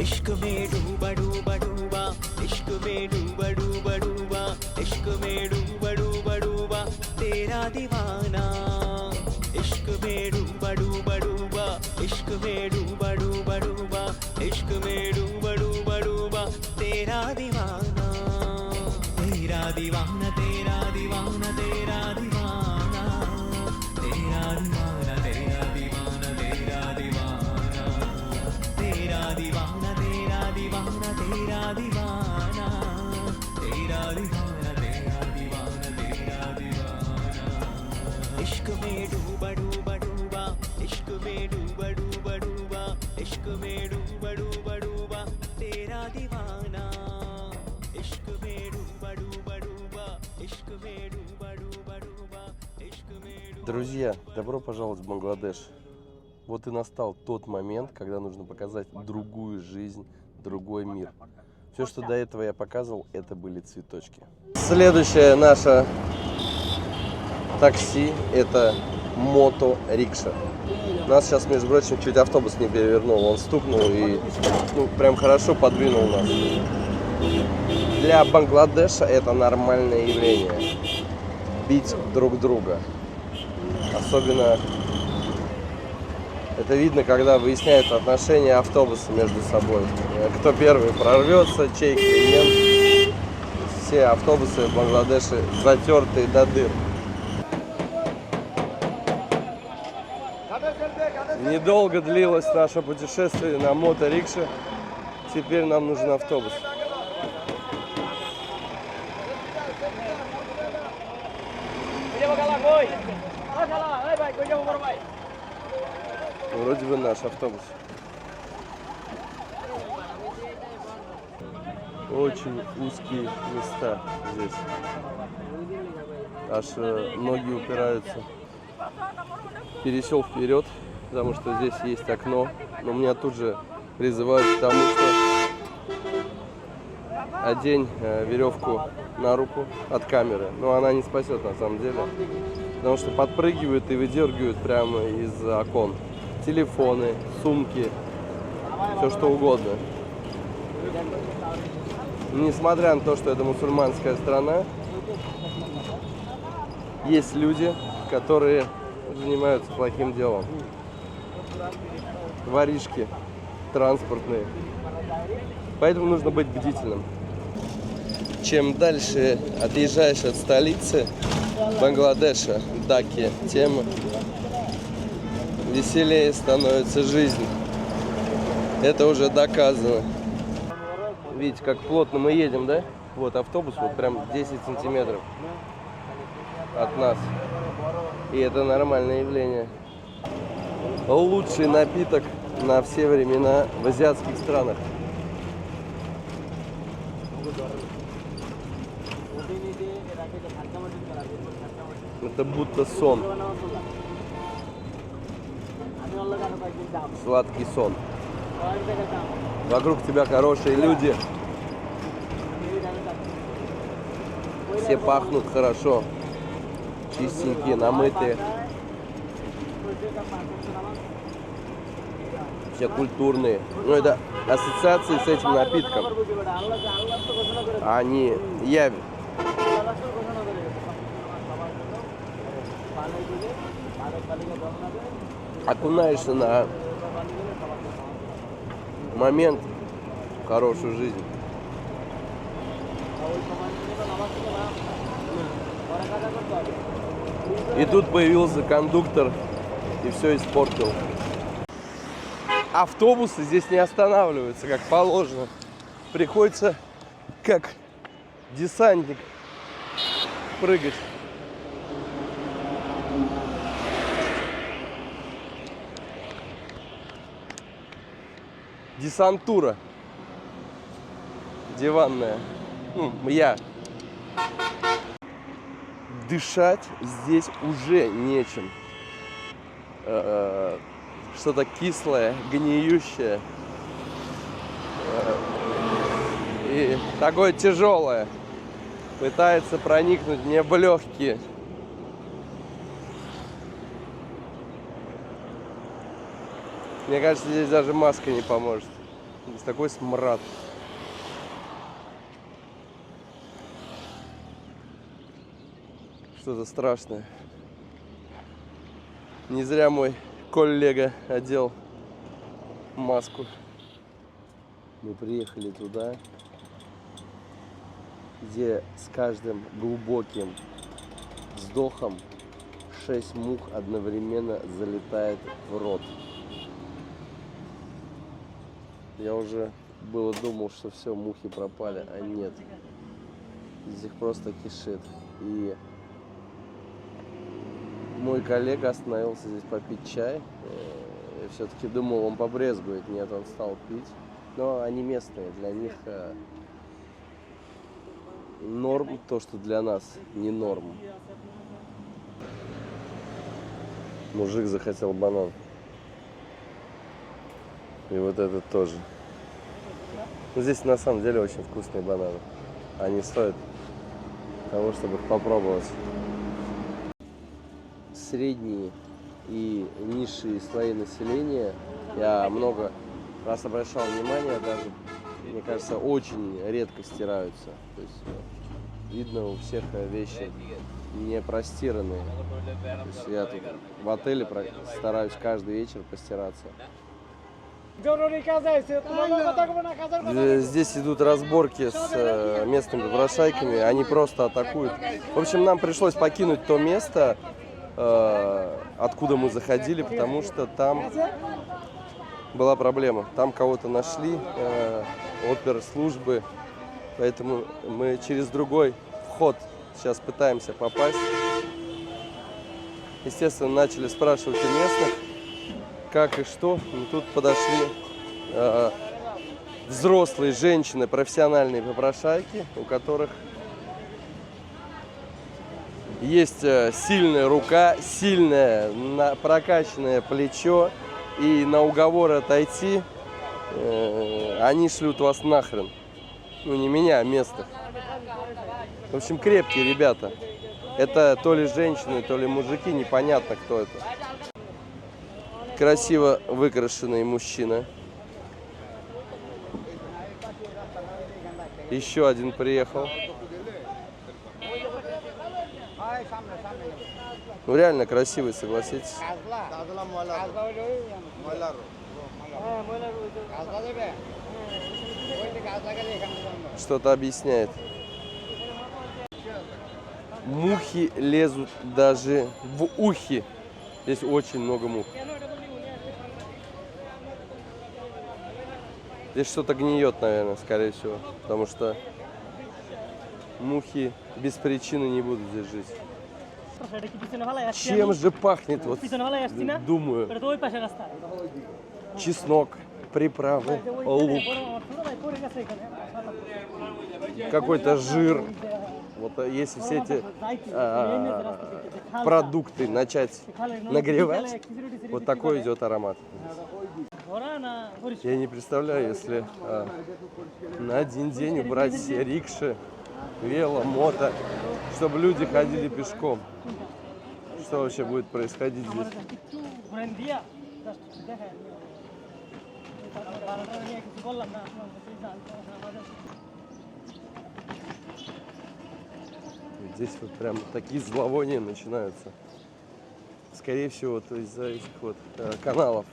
इश्क में डूबा डूबा डूबा इश्क में डूबा डूबा डूबा इश्क में डूबा डूबा डूबा तेरा दीवाना इश्क में डूबा डूबा डूबा इश्क में डूबा डूबा डूबा इश्क में डूबा डूबा डूबा तेरा दीवाना तेरा दीवाना तेरा दीवाना तेरा दीवाना तेरा दीवाना तेरा दीवाना तेरा दीवाना तेरा दीवाना तेरा दीवाना तेरा दीवाना तेरा दीवाना तेरा दीवाना तेरा दीवाना इश्क में डूबा डूबा डूबा इश्क में डूबा डूबा डूबा इश्क में डूबा डूबा डूबा तेरा दीवाना इश्क में डूबा डूबा डूबा इश्क में डूबा डूबा डूबा इश्क में Друзья, добро пожаловать в Бангладеш. Вот и настал тот момент, когда нужно показать другую жизнь, другой мир. Все, что до этого я показывал, это были цветочки. Следующее наше такси – это мото-рикша. Нас сейчас, между прочим, чуть автобус не перевернул. Он стукнул и прям хорошо подвинул нас. Для Бангладеша это нормальное явление. Бить друг друга. Особенно это видно, когда выясняются отношения автобуса между собой. Кто первый прорвется, чей клиент. Все автобусы в Бангладеше затертые до дыр. Недолго длилось наше путешествие на моторикше. Теперь нам нужен автобус. Вроде бы наш автобус. Очень узкие места здесь. Аж ноги упираются. Пересел вперед, потому что здесь есть окно. Но меня тут же призывают к тому, что одень веревку на руку от камеры. Но она не спасет на самом деле. Потому что подпрыгивают и выдергивают прямо из окон. Телефоны, сумки, все что угодно. Несмотря на то, что это мусульманская страна, есть люди, которые занимаются плохим делом. Воришки транспортные. Поэтому нужно быть бдительным. Чем дальше отъезжаешь от столицы Бангладеша, Даки, тем веселее становится жизнь. Это уже доказано. Видите, как плотно мы едем, да? Вот автобус, вот прям 10 сантиметров от нас. И это нормальное явление. Лучший напиток на все времена в азиатских странах. Это будто сон. Сладкий сон. Вокруг тебя хорошие люди. Все пахнут хорошо. Чистенькие, намытые. Все культурные. Ну, это ассоциации с этим напитком. Они явят. Окунаешься на момент в хорошую жизнь. И тут появился кондуктор и все испортил. Автобусы здесь не останавливаются, как положено. Приходится как десантник прыгать. Десантура диванная. Я. Дышать здесь уже нечем. Что-то кислое, гниющее. И такое тяжелое. Пытается проникнуть мне в легкие. Мне кажется, здесь даже маска не поможет. Здесь такой смрад. Что-то страшное. Не зря мой коллега одел маску. Мы приехали туда, где с каждым глубоким вздохом 6 мух одновременно залетает в рот. Я уже было думал, что все, мухи пропали, а нет. Здесь их просто кишит. И мой коллега остановился здесь попить чай. Я все-таки думал, он побрезгует. Нет, он стал пить. Но они местные, для них норм то, что для нас не норм. Мужик захотел банан. И вот этот тоже. Но здесь на самом деле очень вкусные бананы. Они стоят того, чтобы их попробовать. Средние и низшие слои населения, я много раз обращал внимание, даже, мне кажется, очень редко стираются. То есть видно, у всех вещи не простиранные. То есть я тут в отеле стараюсь каждый вечер постираться. Здесь идут разборки с местными попрошайками, они просто атакуют. В общем, нам пришлось покинуть то место, откуда мы заходили, потому что там была проблема. Там кого-то нашли, оперслужбы, поэтому мы через другой вход сейчас пытаемся попасть. Естественно, начали спрашивать у местных, как и что. И тут подошли взрослые женщины, профессиональные попрошайки, у которых есть сильная рука, сильное прокачанное плечо, и на уговоры отойти они шлют вас нахрен. Ну, не меня, а местных. В общем, крепкие ребята. Это то ли женщины, то ли мужики, непонятно, кто это. Красиво выкрашенный мужчина. Еще один приехал. Ну, реально красивый, согласитесь. Что-то объясняет. Мухи лезут даже в ухи. Здесь очень много мух. Здесь что-то гниет, наверное, скорее всего. Потому что мухи без причины не будут здесь жить. Чем же пахнет? Вот, думаю. Чеснок, приправы, лук. Какой-то жир. Вот если все эти продукты начать нагревать, вот такой идет аромат. Я не представляю, если на один день убрать все рикши, вело, мото, чтобы люди ходили пешком. Что вообще будет происходить здесь? Здесь вот прям такие зловония начинаются. Скорее всего, то из-за этих вот каналов.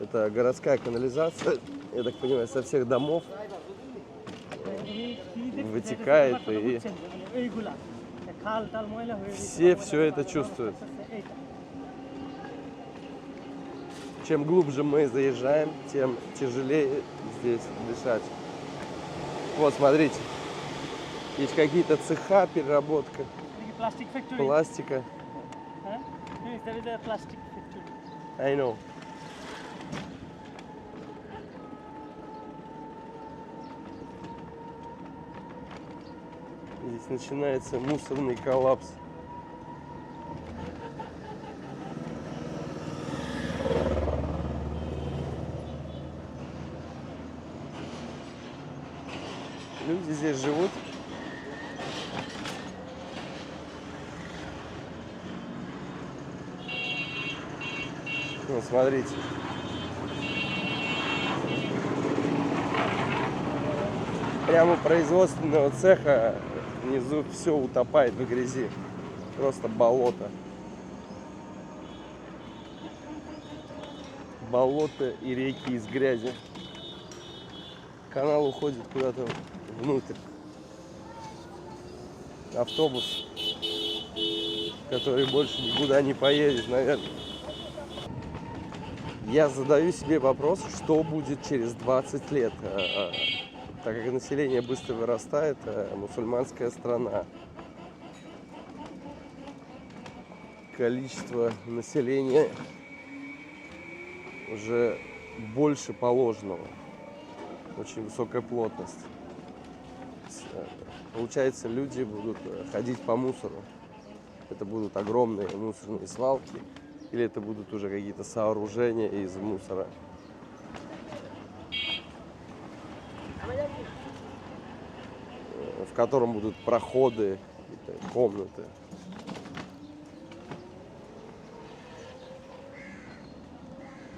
Это городская канализация, я так понимаю, со всех домов вытекает, и все это чувствуют. Чем глубже мы заезжаем, тем тяжелее здесь дышать. Вот, смотрите, есть какие-то цеха, переработка пластика. I know. Здесь начинается мусорный коллапс. Люди здесь живут. Ну, смотрите. Прямо у производственного цеха внизу все утопает в грязи. Просто болото. Болото и реки из грязи. Канал уходит куда-то внутрь. Автобус, который больше никуда не поедет, наверное. Я задаю себе вопрос, что будет через 20 лет. Так как население быстро вырастает, мусульманская страна. Количество населения уже больше положенного. Очень высокая плотность. Получается, люди будут ходить по мусору. Это будут огромные мусорные свалки, или это будут уже какие-то сооружения из мусора. В котором будут проходы, комнаты.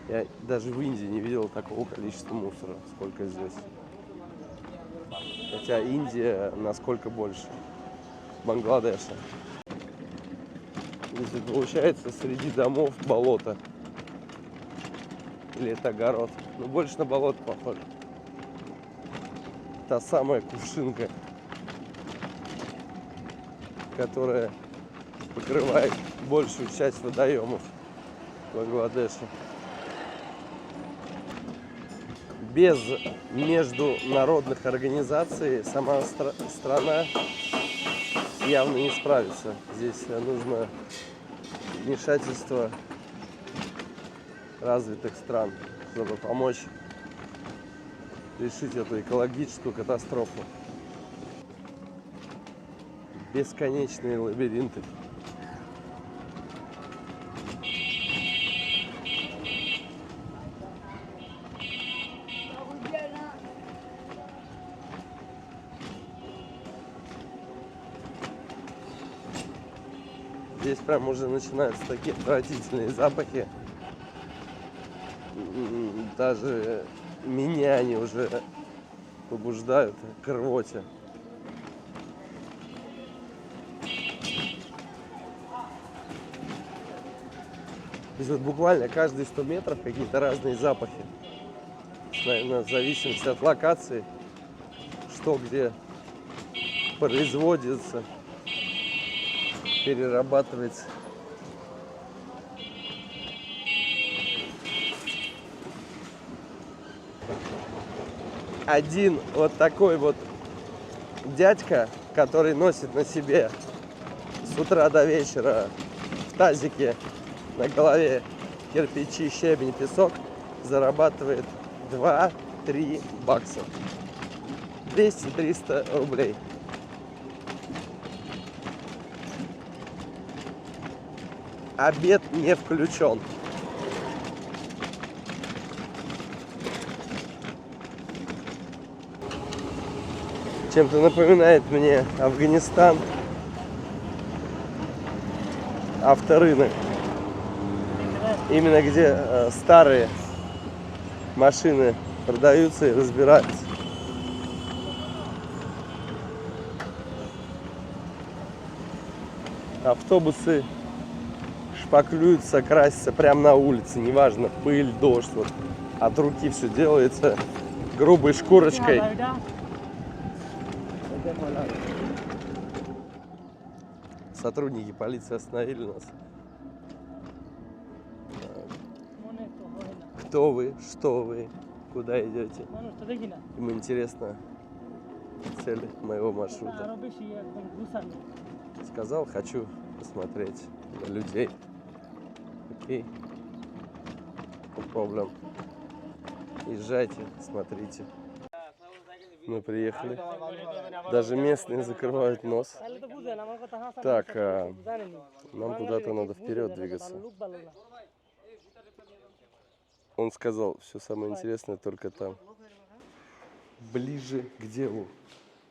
Я даже в Индии не видел такого количества мусора, сколько здесь. Хотя Индия насколько больше Бангладеша. Здесь получается среди домов болото. Или это огород. Но больше на болото похоже. Та самая кувшинка, которая покрывает большую часть водоемов Бангладеша. Без международных организаций сама страна явно не справится. Здесь нужно вмешательство развитых стран, чтобы помочь решить эту экологическую катастрофу. Бесконечные лабиринты. Здесь прям уже начинаются такие отвратительные запахи. Даже меня они уже побуждают к рвоте. Здесь вот буквально каждые 100 метров какие-то разные запахи. Наверное, в зависимости от локации, что где производится, перерабатывается. Один вот такой вот дядька, который носит на себе с утра до вечера в тазике на голове кирпичи, щебень, песок, зарабатывает 2-3 бакса. 200-300 рублей. Обед не включен. Чем-то напоминает мне Афганистан. Авторынок. Именно где старые машины продаются и разбираются. Автобусы шпаклюются, красятся прямо на улице. Неважно, пыль, дождь. Вот. От руки все делается грубой шкурочкой. Сотрудники полиции остановили нас. Кто вы? Что вы? Куда идете? Им интересна цель моего маршрута. Сказал, хочу посмотреть на людей. Окей. No problem. Езжайте, смотрите. Мы приехали. Даже местные закрывают нос. Так, нам куда-то надо вперед двигаться. Он сказал, все самое интересное только там. Ближе к делу,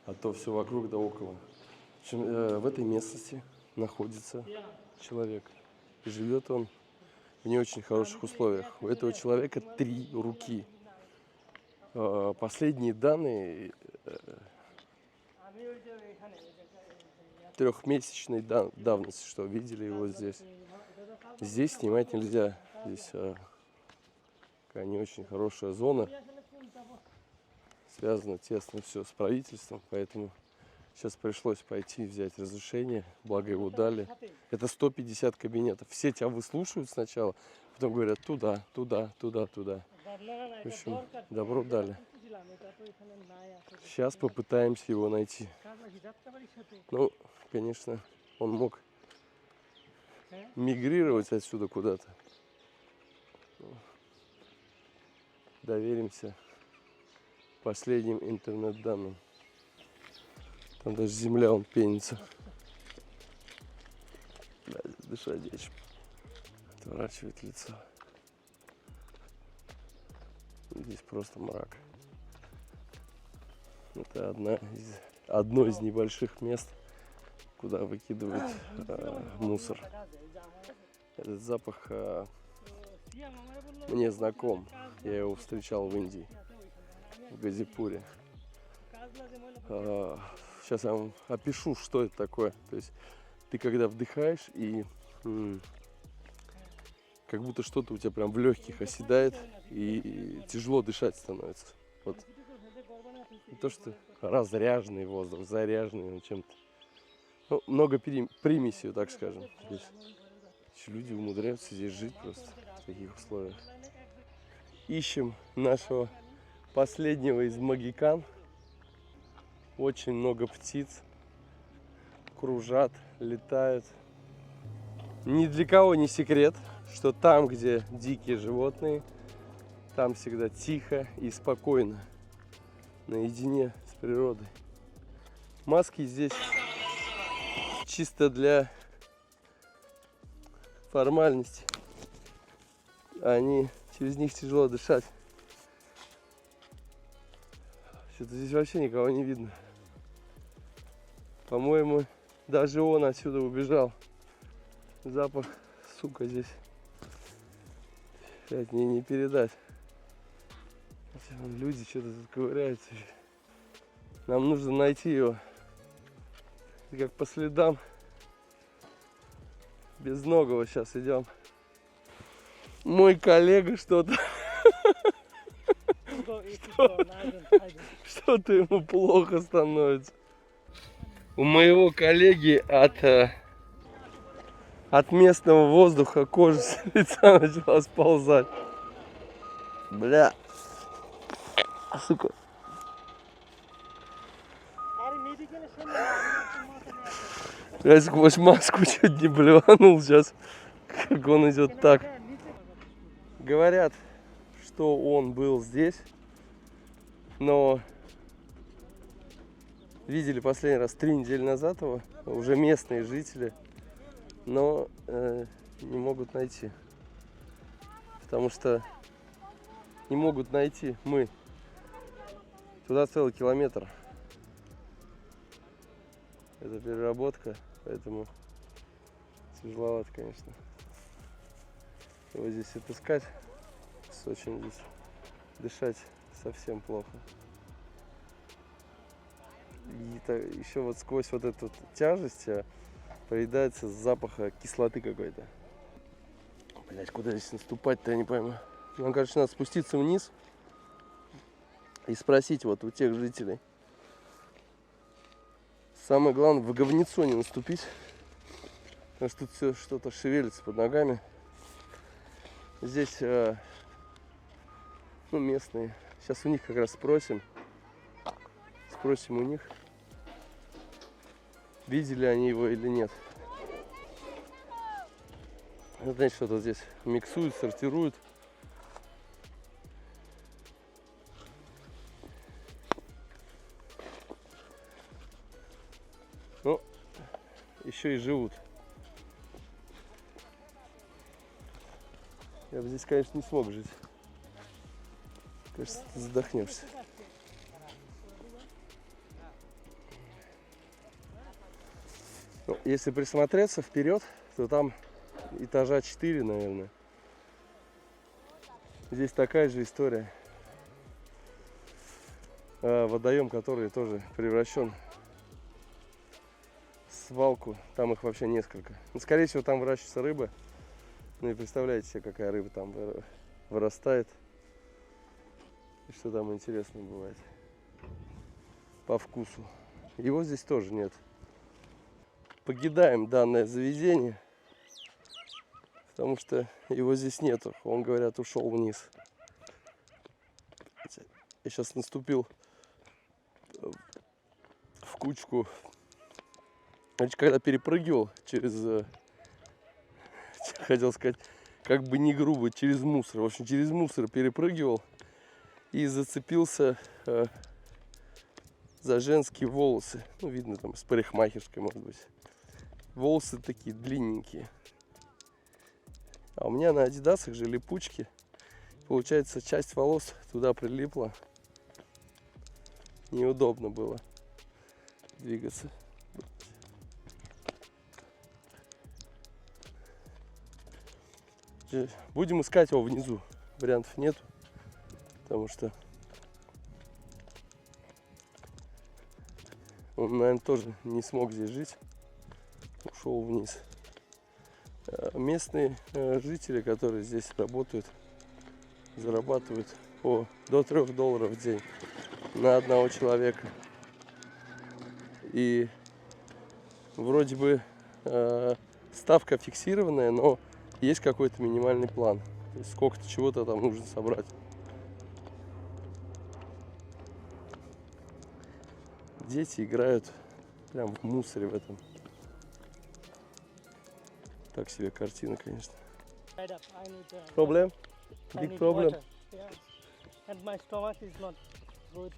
а то все вокруг да около. В общем, в этой местности находится человек. И живет он в не очень хороших условиях. У этого человека 3 руки. Последние данные трехмесячной давности, что видели его здесь. Здесь снимать нельзя. Здесь такая не очень хорошая зона. Связано тесно все с правительством, поэтому сейчас пришлось пойти взять разрешение, благо его дали. Это 150 кабинетов. Все тебя выслушивают сначала, потом говорят туда, туда, туда, туда. В общем, добро дали. Сейчас попытаемся его найти. Ну, конечно, он мог мигрировать отсюда куда-то. Доверимся последним интернет-данным. Там даже земля он пенится. Да, здесь дышать нечем. Отворачивает лицо. Здесь просто мрак. Это одно из небольших мест, куда выкидывают мусор. Этот запах мне знаком. Я его встречал в Индии, в Газипуре. Сейчас я вам опишу, что это такое. То есть ты когда вдыхаешь, и как будто что-то у тебя прям в легких оседает, и тяжело дышать становится. Вот. Не то, что разряженный воздух, заряженный чем-то. Ну, много примесей, так скажем. Здесь люди умудряются здесь жить просто в таких условиях. Ищем нашего последнего из магикан. Очень много птиц кружат, летают. Ни для кого не секрет, что там, где дикие животные, там всегда тихо и спокойно, наедине с природой. Маски здесь чисто для формальности. Через них тяжело дышать. Что-то здесь вообще никого не видно. По-моему, даже он отсюда убежал. Запах, сука, здесь. Опять мне не передать. Хотя вон люди что-то тут ковыряются. Нам нужно найти его. И как по следам безногого сейчас идем. Мой коллега что-то что-то ему плохо становится. У моего коллеги от местного воздуха кожа с лица начала сползать. Бля. Сука. Я сквозь маску чуть не блеванул сейчас, как он идет так. Говорят, что он был здесь, но видели последний раз 3 недели назад его, уже местные жители, но не могут найти. Потому что не могут найти мы. Туда целый километр. Это переработка, поэтому тяжеловато, конечно. Его здесь отыскать, очень здесь дышать совсем плохо. И еще вот сквозь вот эту тяжесть проедается запаха кислоты какой-то. Блять, куда здесь наступать-то, я не пойму. Нам, короче, надо спуститься вниз и спросить вот у тех жителей. Самое главное, в говнецо не наступить, потому что тут все что-то шевелится под ногами. Здесь местные. Сейчас у них как раз спросим у них, видели они его или нет. Знаете, что-то здесь миксуют, сортируют. Но еще и живут. Я бы здесь, конечно, не смог жить. Кажется, ты задохнешься. Ну, если присмотреться вперед, то там этажа 4, наверное. Здесь такая же история. Водоем, который тоже превращен свалку, там их вообще несколько. Ну, скорее всего, там выращивается рыба. Ну и представляете себе, какая рыба там вырастает. И что там интересно бывает. По вкусу. Его здесь тоже нет. Покидаем данное заведение, потому что его здесь нету. Он, говорят, ушел вниз. Я сейчас наступил в кучку. Значит, когда перепрыгивал через, хотел сказать, как бы не грубо, через мусор. В общем, через мусор перепрыгивал и зацепился за женские волосы. Ну, видно, там, с парикмахерской, может быть. Волосы такие длинненькие. А у меня на адидасах же липучки. Получается, часть волос туда прилипла. Неудобно было двигаться. Будем искать его внизу. Вариантов нету. Потому что он, наверное, тоже не смог здесь жить. Ушел вниз. Местные жители, которые здесь работают, зарабатывают до $3 в день на одного человека. И вроде бы ставка фиксированная, но есть какой-то минимальный план. То есть сколько-то чего-то там нужно собрать. Дети играют прям в мусоре в этом. Так себе картина, конечно. Проблем? Big problem. And my stomach is not good.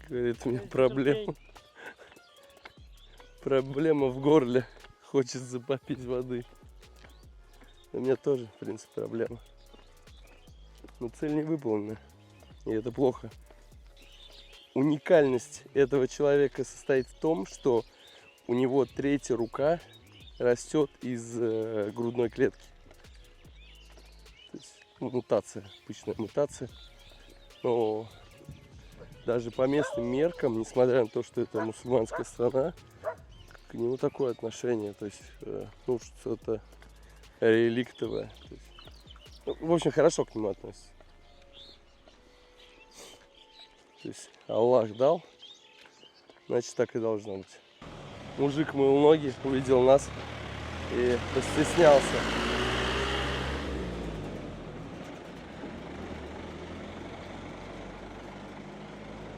Говорит, у меня проблема. Проблема в горле. Хочется попить воды. У меня тоже, в принципе, проблема. Но цель не выполнена. И это плохо. Уникальность этого человека состоит в том, что у него третья рука растет из грудной клетки. То есть, мутация, обычная мутация. Но даже по местным меркам, несмотря на то, что это мусульманская страна, к нему такое отношение. То есть, ну, что-то реликтовое. То есть, ну, в общем, хорошо к нему относится. То есть Аллах дал, значит, так и должно быть. Мужик мыл ноги, увидел нас и постеснялся.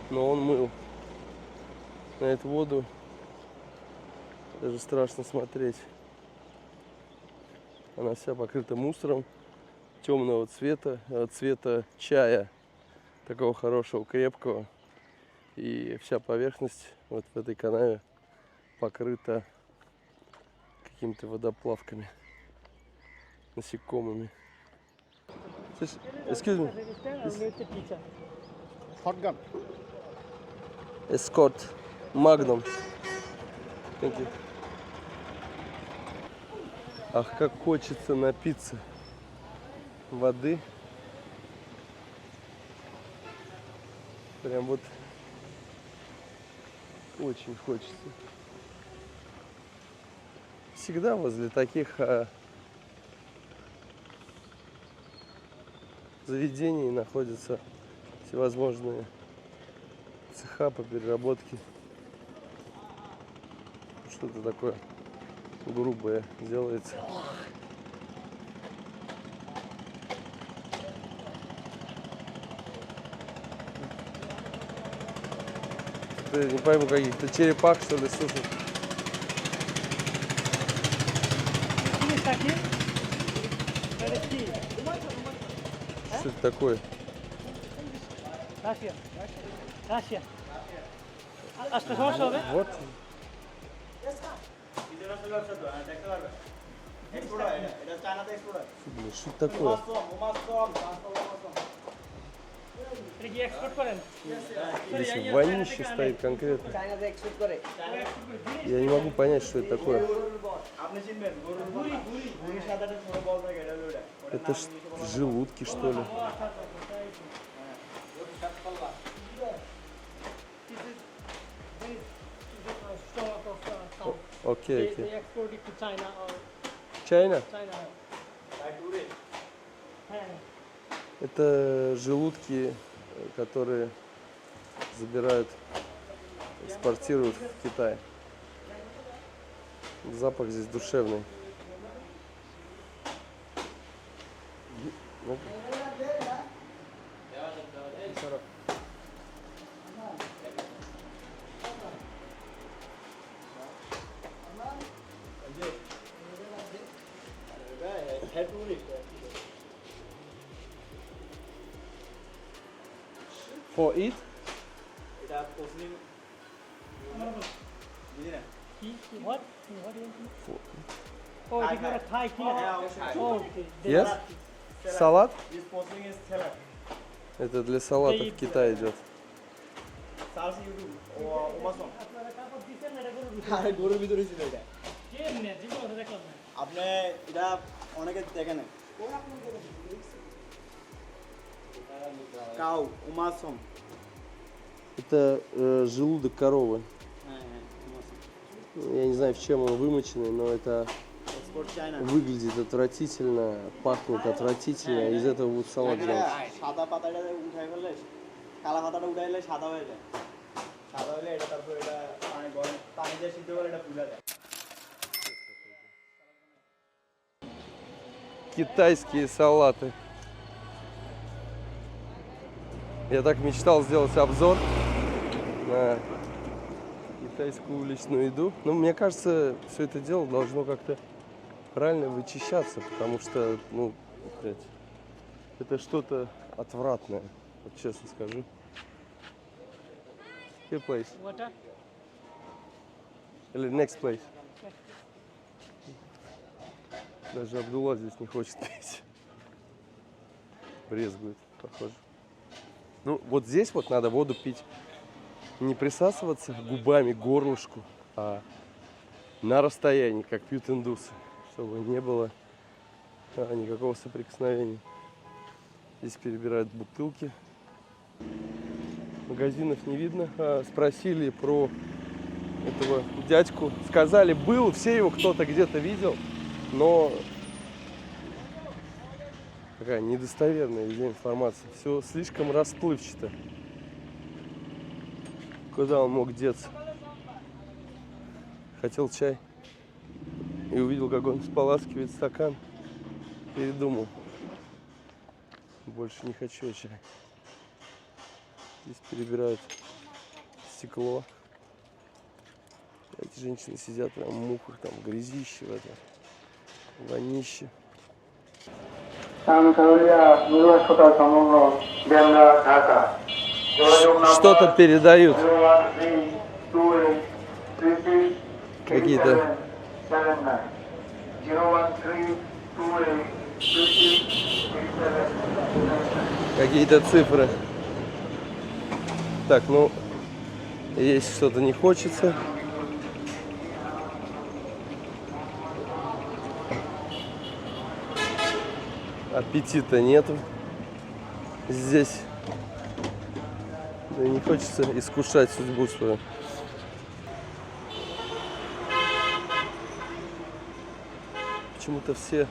Но он мыл. На эту воду даже страшно смотреть. Она вся покрыта мусором темного цвета, цвета чая. Такого хорошего, крепкого. И вся поверхность вот в этой канаве покрыта какими-то водоплавками, насекомыми. Excuse me. Shotgun. Escort. Magnum. Thank you. Ах, как хочется напиться воды. Прям вот очень хочется. Всегда возле таких заведений находятся всевозможные цеха по переработке. Что-то такое грубое делается. Я не пойму, каких-то черепах, что ли, сушат. Что это такое? Вот. Что это такое? Здесь вонище стоит конкретно. Я не могу понять, что это такое. Это желудки, что ли? Окей, They окей. export it to China or Чайна? China. Это желудки, которые забирают, экспортируют в Китай. Запах здесь душевный. Ну, For it? What? What do you think? Oh, this is a Thai killer. Oh, okay. Yes? Салат? Это для салата в Китае идет. গরুর ভিতরে ছিল এটা কেমনে জীবন দেখলাম না আপনি এটা অনেকে দেখেন কাউ উমাসম Это желудок коровы. হ্যাঁ হ্যাঁ উমাসম Я не знаю, в чем он вымоченный, но это এক্সপোর্ট চায়না выглядит отвратительно, пахнет отвратительно. Из этого будут салат делать. সাদা পাতাটা উঠাই ফেললে কালা পাতাটা উঠাইলে সাদা হয়ে যায় সাদা হলে এটা তারপর এটা পানি গরম পানি দিয়ে সিদ্ধ করে এটা ফুলা যায় Китайские салаты. Я так мечтал сделать обзор на китайскую уличную еду. Но мне кажется, все это дело должно как-то правильно вычищаться, потому что, ну, блядь, это что-то отвратное, вот честно скажу. Your place. Water? Или next place. Даже Абдулла здесь не хочет пить. Брезгует, похоже. Ну, вот здесь вот надо воду пить. Не присасываться губами к горлышку, а на расстоянии, как пьют индусы. Чтобы не было никакого соприкосновения. Здесь перебирают бутылки. Магазинов не видно. Спросили про этого дядьку. Сказали, был, все его кто-то где-то видел. Но такая недостоверная везде информация. Все слишком расплывчато. Куда он мог деться? Хотел чай. И увидел, как он споласкивает стакан. Передумал. Больше не хочу я чай. Здесь перебирают стекло. Эти женщины сидят прям в мухах, там в грязище, в этом. Вонище. Что-то передают. Какие-то цифры. Так, ну, есть что-то не хочется. Аппетита нету здесь. Да и не хочется искушать судьбу свою. Почему-то все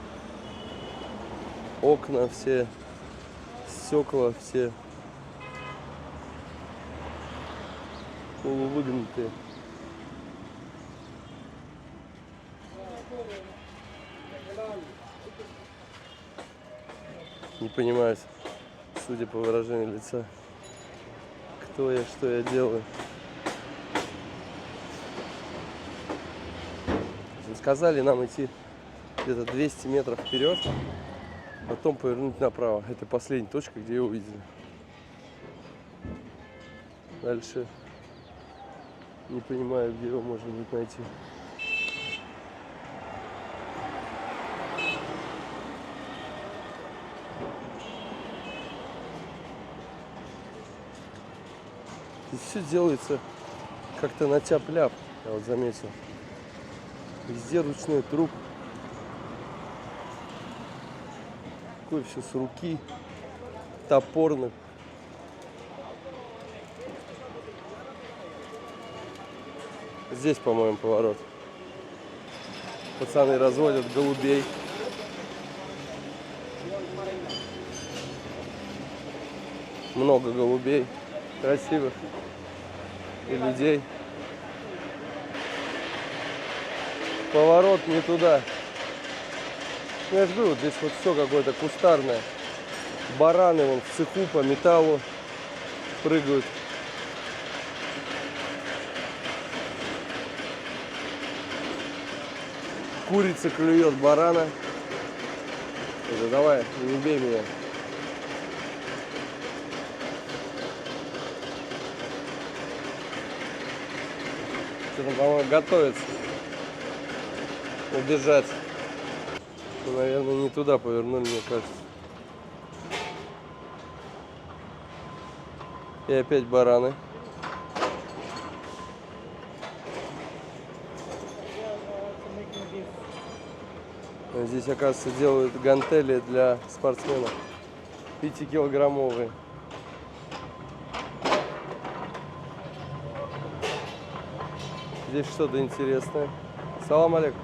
окна, все стекла, все полувыгнутые. Не понимают, судя по выражению лица, кто я, что я делаю. Сказали нам идти где-то 200 метров вперед, потом повернуть направо. Это последняя точка, где его увидели. Дальше не понимаю, где его можно будет найти. Здесь все делается как-то на тяп-ляп, я вот заметил. Везде ручной труд. Такое все с руки, топорно. Здесь, по-моему, поворот. Пацаны разводят голубей. Много голубей, красивых, и людей. Поворот не туда. Ну, я же говорю, здесь вот все какое-то кустарное. Бараны вон в цеху по металлу прыгают. Курица клюет барана. Это давай, не бей меня. Что-то, по-моему, готовится убежать. Ну, наверное, не туда повернули, мне кажется. И опять бараны. Здесь, оказывается, делают гантели для спортсменов. 5-килограммовые. Здесь что-то интересное. Салам алейкум.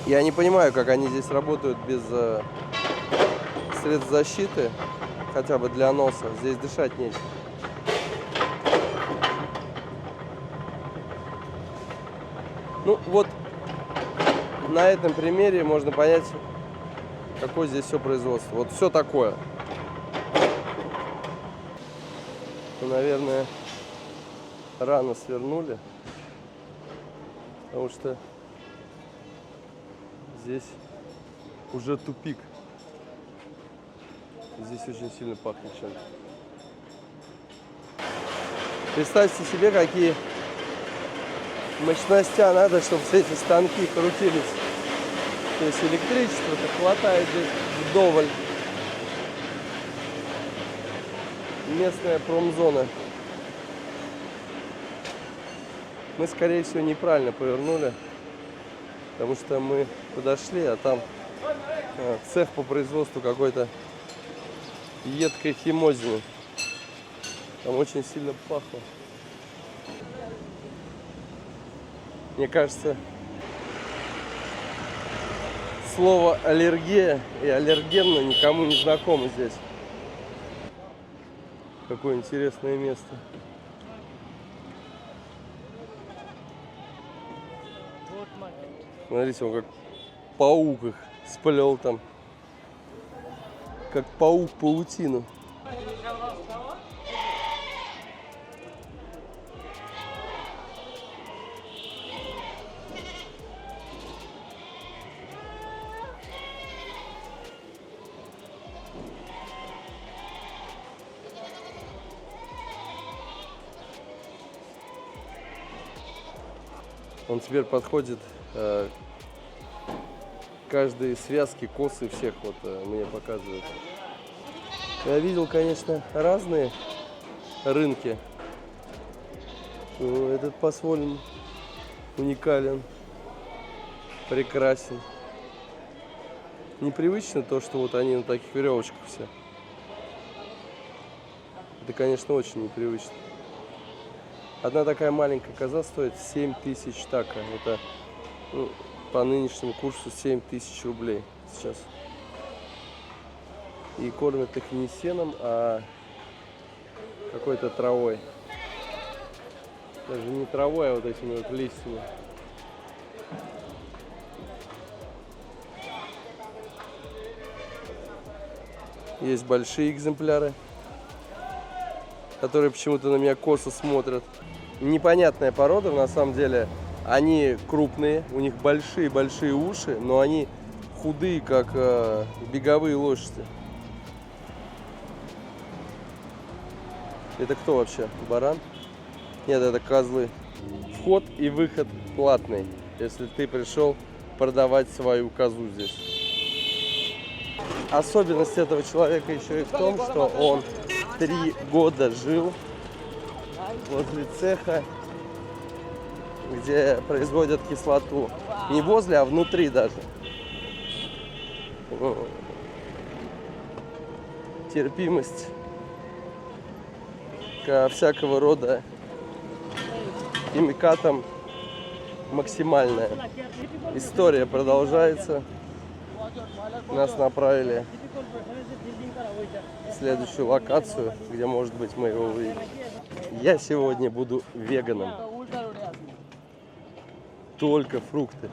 Я не понимаю, как они здесь работают без средств защиты, хотя бы для носа. Здесь дышать нечем. Ну вот, на этом примере можно понять, какое здесь все производство. Вот все такое. Наверное, рано свернули, потому что здесь уже тупик. Здесь очень сильно пахнет чем-то. Представьте себе, какие мощности надо, чтобы все эти станки крутились. То есть электричества-то хватает здесь вдоволь. Местная промзона. Мы, скорее всего, неправильно повернули, потому что мы подошли, а там цех по производству какой-то едкой химозины. Там очень сильно пахло. Мне кажется, слово аллергия и аллергенно никому не знакомо здесь. Какое интересное место. Смотрите, он как паук их сплел там. Как паук паутину. Он теперь подходит каждой связки, косы всех вот мне показывают. Я видел, конечно, разные рынки. Но этот по-своему уникален, прекрасен. Непривычно то, что вот они на таких веревочках все. Это, конечно, очень непривычно. Одна такая маленькая коза стоит 7000 така. Это по нынешнему курсу 7000 рублей сейчас. И кормят их не сеном, а какой-то травой. Даже не травой, а вот этими вот листьями. Есть большие экземпляры, которые почему-то на меня косо смотрят. Непонятная порода, на самом деле. Они крупные, у них большие-большие уши, но они худые, как беговые лошади. Это кто вообще? Баран? Нет, это козлы. Вход и выход платный, если ты пришел продавать свою козу здесь. Особенность этого человека еще и в том, что он 3 года жил возле цеха, где производят кислоту. Не возле, а внутри даже. Терпимость ко всякого рода химикатам максимальная. История продолжается. Нас направили в следующую локацию, где, может быть, мы его увидим. Я сегодня буду веганом. Только фрукты.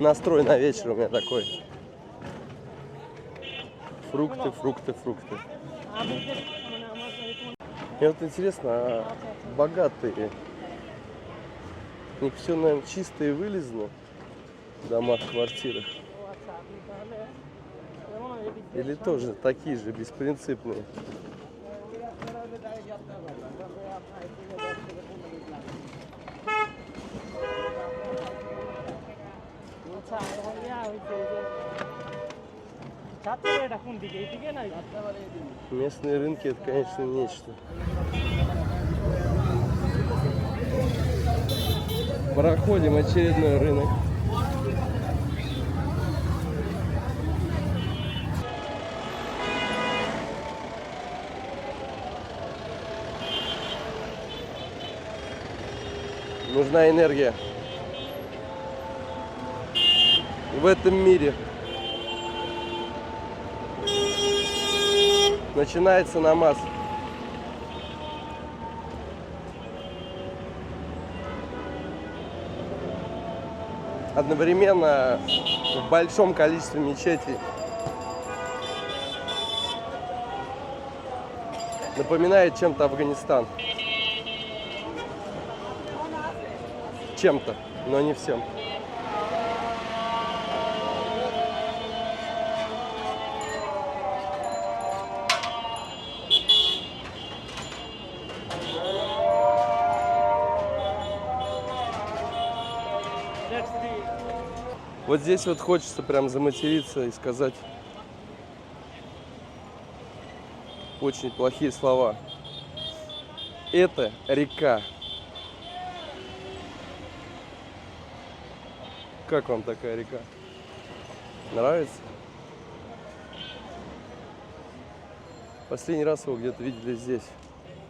Настрой на вечер у меня такой. Фрукты, фрукты, фрукты. Мне вот интересно, а богатые, у них все, наверное, чисто и вылезано в домах, квартирах? Или тоже такие же беспринципные? Местные рынки — это, конечно, нечто. Проходим очередной рынок. Нужна энергия в этом мире. Начинается намаз. Одновременно в большом количестве мечетей. Напоминает чем-то Афганистан. Чем-то, но не всем. Вот здесь вот хочется прям заматериться и сказать очень плохие слова. Это река. Как вам такая река? Нравится? Последний раз его где-то видели здесь.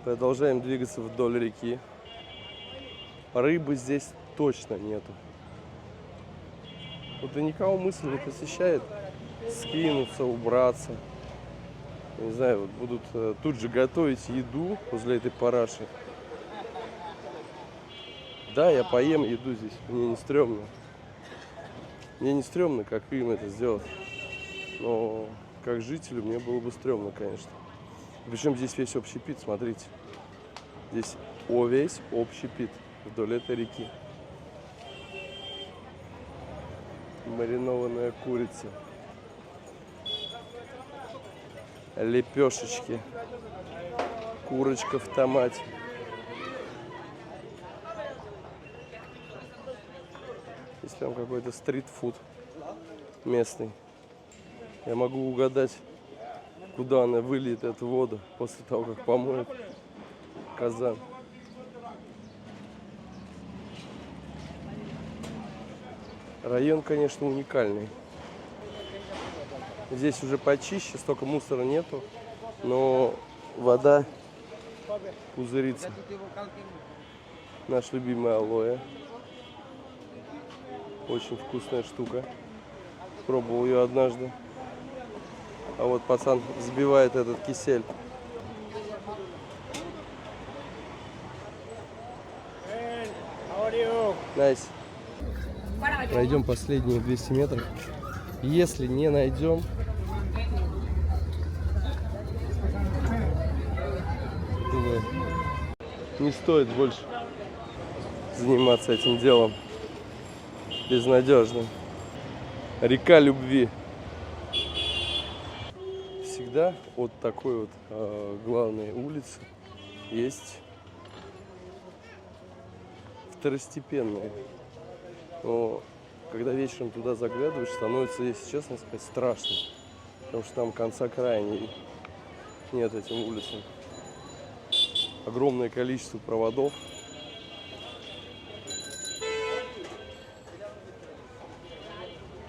Продолжаем двигаться вдоль реки. Рыбы здесь точно нету. Вот и никого мысль не посещает скинуться, убраться. Не знаю, вот будут тут же готовить еду возле этой параши. Да, я поем еду здесь, мне не стрёмно. Мне не стрёмно, как им это сделать. Но как жителю мне было бы стрёмно, конечно. Причем здесь весь общепит, смотрите. Здесь весь общепит вдоль этой реки. Маринованная курица, лепешечки, курочка в томате. Здесь прям какой-то стрит-фуд местный. Я могу угадать, куда она выльет эту воду после того, как помоет казан. Район, конечно, уникальный. Здесь уже почище, столько мусора нету, но вода пузырится. Наш любимый алоэ. Очень вкусная штука. Пробовал ее однажды. А вот пацан взбивает этот кисель. Найс. Пройдем последние 200 метров. Если не найдем, думаю, не стоит больше заниматься этим делом. Безнадежно. Река любви. Всегда от такой вот главной улицы есть второстепенные. Но когда вечером туда заглядываешь, становится, если честно сказать, страшно. Потому что там конца края нет этим улицам. Огромное количество проводов.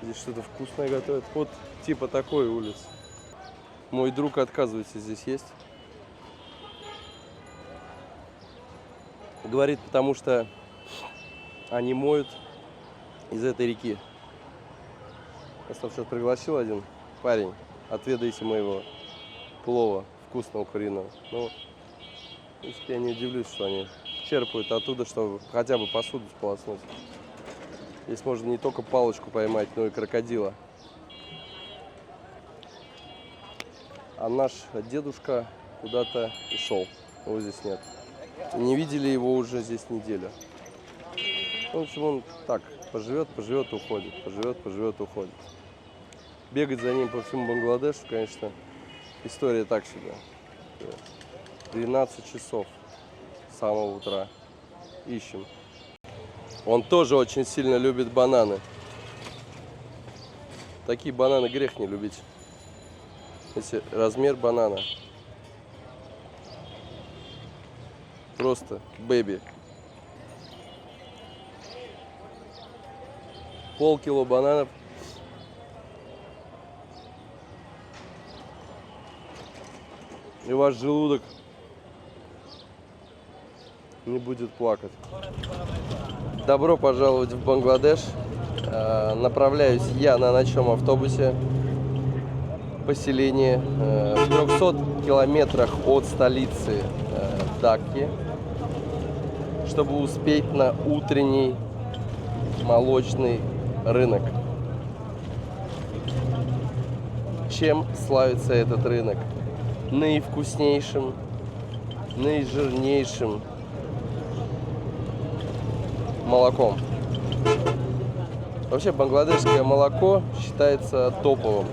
Здесь что-то вкусное готовят. Вот типа такой улицы. Мой друг отказывается здесь есть. Говорит, потому что они моют из этой реки. Я там сейчас пригласил один парень. Отведайте моего плова вкусного куриного. Ну, в принципе, я не удивлюсь, что они черпают оттуда, чтобы хотя бы посуду сполоснуть. Здесь можно не только палочку поймать, но и крокодила. А наш дедушка куда-то ушел. Его здесь нет. Не видели его уже здесь неделю. В общем, он так, поживет, уходит. Поживет, уходит. Бегать за ним по всему Бангладешу, конечно, история так себе. 12 часов с самого утра ищем. Он тоже очень сильно любит бананы. Такие бананы грех не любить. Если размер банана. Просто бэби. Полкило бананов. И ваш желудок не будет плакать. Добро пожаловать в Бангладеш. Направляюсь я на ночном автобусе. Поселение в 300 километрах от столицы Дакки, чтобы успеть на утренний молочный рынок. Чем славится этот рынок? Наивкуснейшим, наижирнейшим молоком. Вообще бангладешское молоко считается топовым.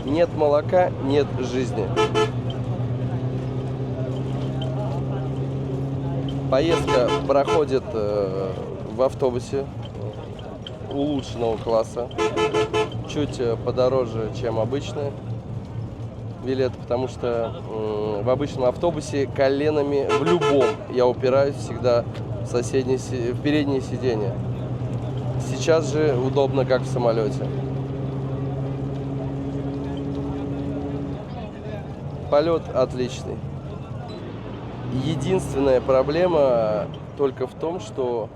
Нет молока, нет жизни. Поездка проходит в автобусе улучшенного класса. Чуть подороже, чем обычный билет, потому что в обычном автобусе коленами в любом я упираюсь всегда в переднее сиденье. Сейчас же удобно, как в самолете. Полет отличный. Единственная проблема только в том, что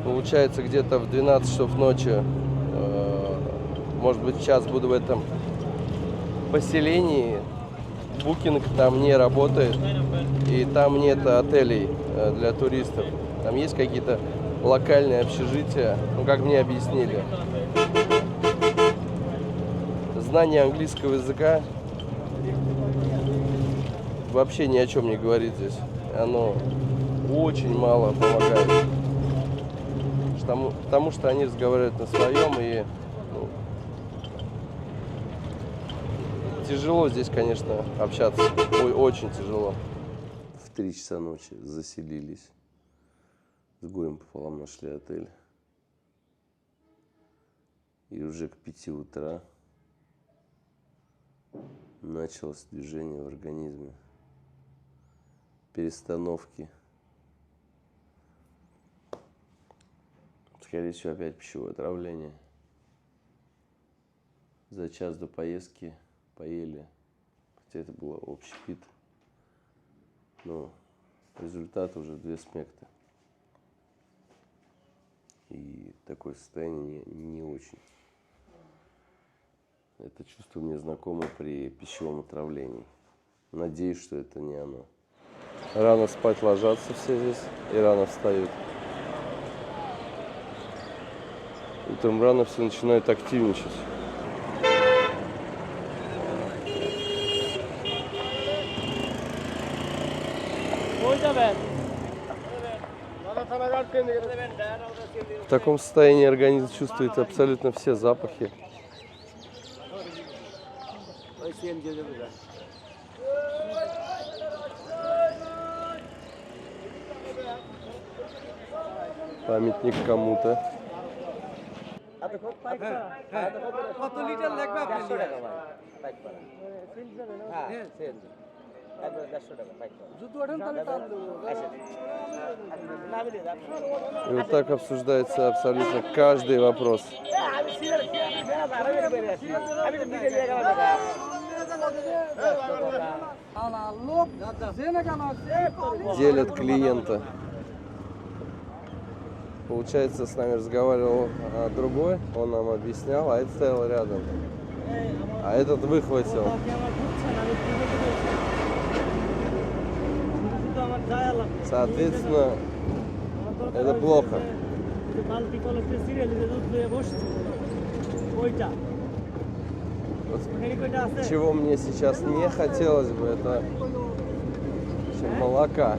получается где-то в 12 часов ночи, может быть, час буду в этом поселении, букинг там не работает, и там нет отелей для туристов. Там есть какие-то локальные общежития, ну, как мне объяснили. Знание английского языка вообще ни о чем не говорит здесь. Оно очень мало помогает. Потому что они разговаривают на своем, и тяжело здесь, конечно, общаться. Ой, очень тяжело. В 3 часа ночи заселились. С горем пополам нашли отель. И уже к 5 утра началось движение в организме. Перестановки. Скорее всего, опять пищевое отравление. За час до поездки поели. Хотя это было общепит. Но результат уже 2 смекты. И такое состояние не очень. Это чувство мне знакомо при пищевом отравлении. Надеюсь, что это не оно. Рано спать ложатся все здесь и рано встают. Утром рано все начинают активничать. В таком состоянии организм чувствует абсолютно все запахи. Памятник кому-то. কত লিটার লাগবে আপনি 150 টাকা ভাই পাইক করা হ্যাঁ সিএনজি একবার 150 টাকা পাইক করা জুতো ওঠেন তাহলে টান দেবো И вот так обсуждается абсолютно каждый вопрос. লোক জেনে কেন আসছে Делят клиента. Получается, с нами разговаривал другой, он нам объяснял, а этот стоял рядом. А этот выхватил. Соответственно, это плохо. Вот чего мне сейчас не хотелось бы, это чем молока.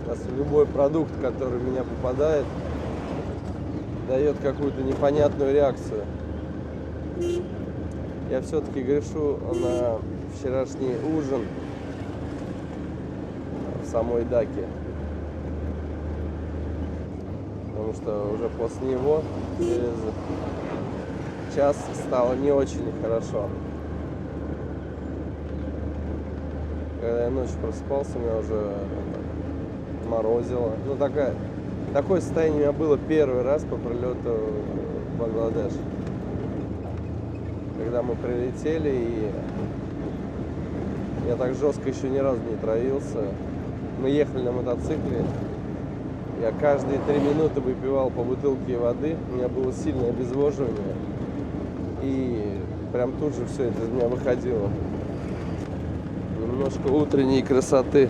Сейчас любой продукт, который в меня попадает, дает какую-то непонятную реакцию. Я все-таки грешу на вчерашний ужин в самой Даке. Потому что уже после него через час стало не очень хорошо. Когда я ночью просыпался, меня уже морозило. Ну, такое состояние у меня было первый раз по прилету в Бангладеш. Когда мы прилетели, и я так жестко еще ни разу не травился. Мы ехали на мотоцикле. Я каждые 3 минуты выпивал по бутылке воды. У меня было сильное обезвоживание. И прям тут же все это из меня выходило. Немножко утренней красоты.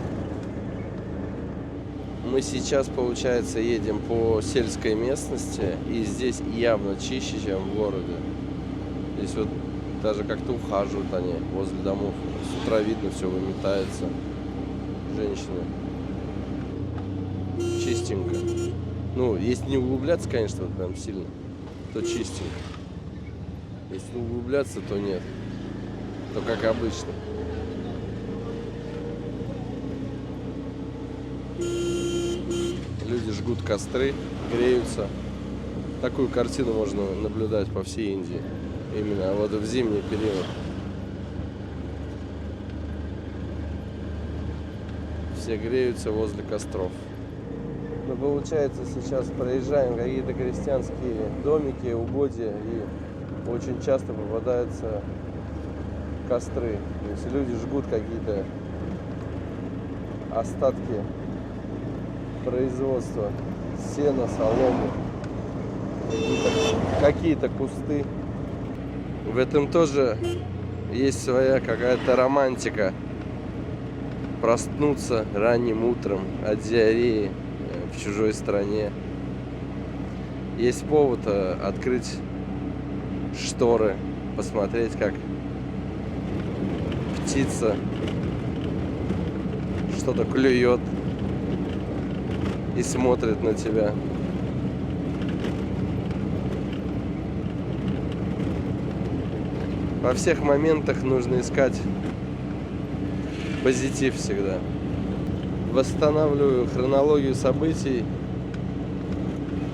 Мы сейчас, получается, едем по сельской местности. И здесь явно чище, чем в городе. Здесь вот даже как-то ухаживают они возле домов. С утра видно, все выметается. Женщины. Чистенько. Ну, если не углубляться, конечно, вот прям сильно, то чистенько. Если углубляться, то нет. То как обычно. Люди жгут костры, греются. Такую картину можно наблюдать по всей Индии. Именно вот в зимний период. Все греются возле костров. Мы, получается, сейчас проезжаем какие-то крестьянские домики, угодья, и очень часто попадаются костры. То есть люди жгут какие-то остатки производства, сена, солому, какие-то кусты. В этом тоже есть своя какая-то романтика. Проснуться ранним утром от диареи в чужой стране. Есть повод открыть шторы, посмотреть, как птица что-то клюет и смотрит на тебя. Во всех моментах нужно искать позитив всегда. Восстанавливаю хронологию событий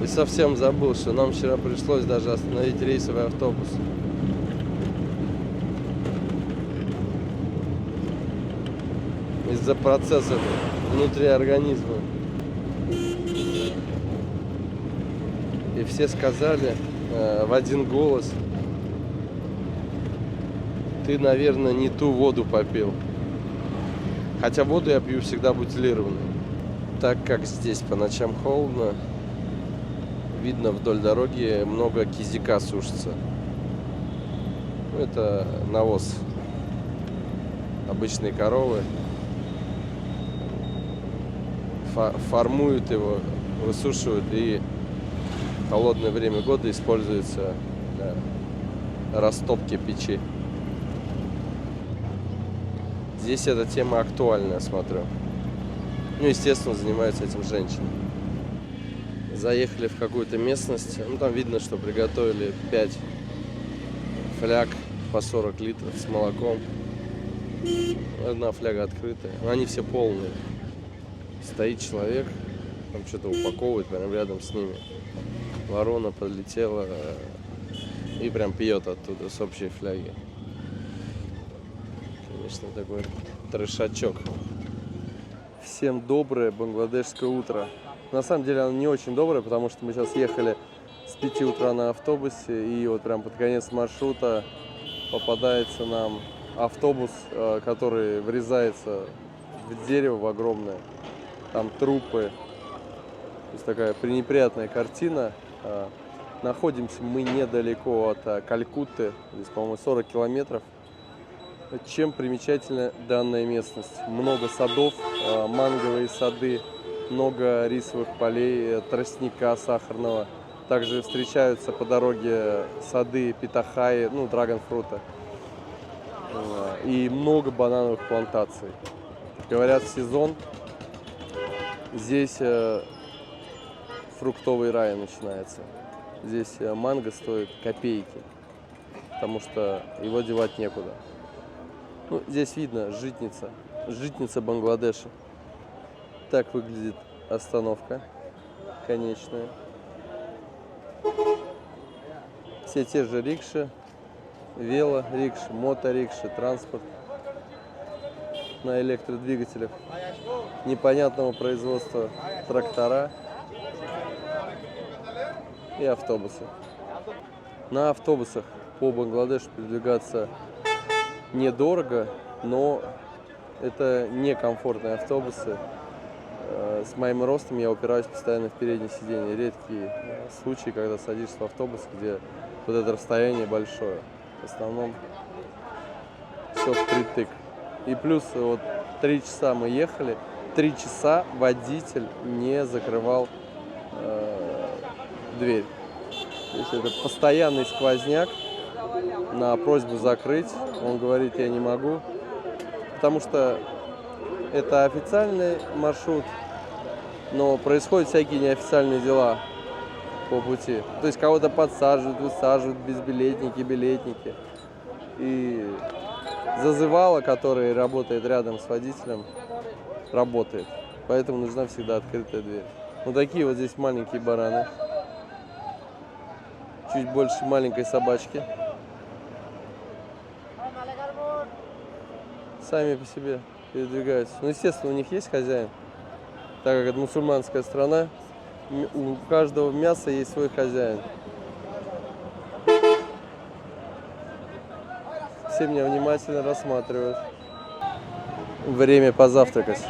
и совсем забыл, что нам вчера пришлось даже остановить рейсовый автобус. Из-за процесса внутри организма. И все сказали в один голос: ты, наверное, не ту воду попил. Хотя воду я пью всегда бутилированную. Так как здесь по ночам холодно, видно вдоль дороги много кизика сушится. Это навоз обычной коровы. Формуют его, высушивают, и в холодное время года используется для растопки печи. Здесь эта тема актуальная, смотрю. Ну, естественно, занимаются этим женщины. Заехали в какую-то местность. Ну, там видно, что приготовили 5 фляг по 40 литров с молоком. Одна фляга открытая. Они все полные. Стоит человек, там что-то упаковывает прям рядом с ними. Ворона подлетела и прям пьет оттуда с общей фляги. Конечно, такой трешачок. Всем доброе бангладешское утро. На самом деле оно не очень доброе, потому что мы сейчас ехали с 5 утра на автобусе, и вот прям под конец маршрута попадается нам автобус, который врезается в дерево огромное. Там трупы. То есть такая пренеприятная картина. Находимся мы недалеко от Калькутты, здесь, по-моему, 40 километров. Чем примечательна данная местность? Много садов, манговые сады, много рисовых полей, тростника сахарного. Также встречаются по дороге сады питахаи, ну, драгонфрута. И много банановых плантаций. Говорят, сезон здесь фруктовый рай начинается. Здесь манго стоит копейки, потому что его девать некуда. Ну, здесь видно житница Бангладеша. Так выглядит остановка конечная. Все те же рикши, велорикши, моторикши, транспорт на электродвигателях непонятного производства, трактора и автобусы. На автобусах по Бангладешу передвигаться недорого, но это некомфортные автобусы. С моим ростом я упираюсь постоянно в переднее сиденье. Редкие случаи, когда садишься в автобус, где вот это расстояние большое. В основном все впритык. И плюс вот 3 часа мы ехали, 3 часа водитель не закрывал дверь. То есть это постоянный сквозняк. На просьбу закрыть он говорит: я не могу, потому что это официальный маршрут, но происходят всякие неофициальные дела по пути. То есть кого-то подсаживают, высаживают, билетники. И зазывало, который работает рядом с водителем, работает. Поэтому нужна всегда открытая дверь. Вот такие вот здесь маленькие бараны. Чуть больше маленькой собачки. Сами по себе передвигаются. Ну, естественно, у них есть хозяин. Так как это мусульманская страна, у каждого мяса есть свой хозяин. Все меня внимательно рассматривают. Время позавтракать.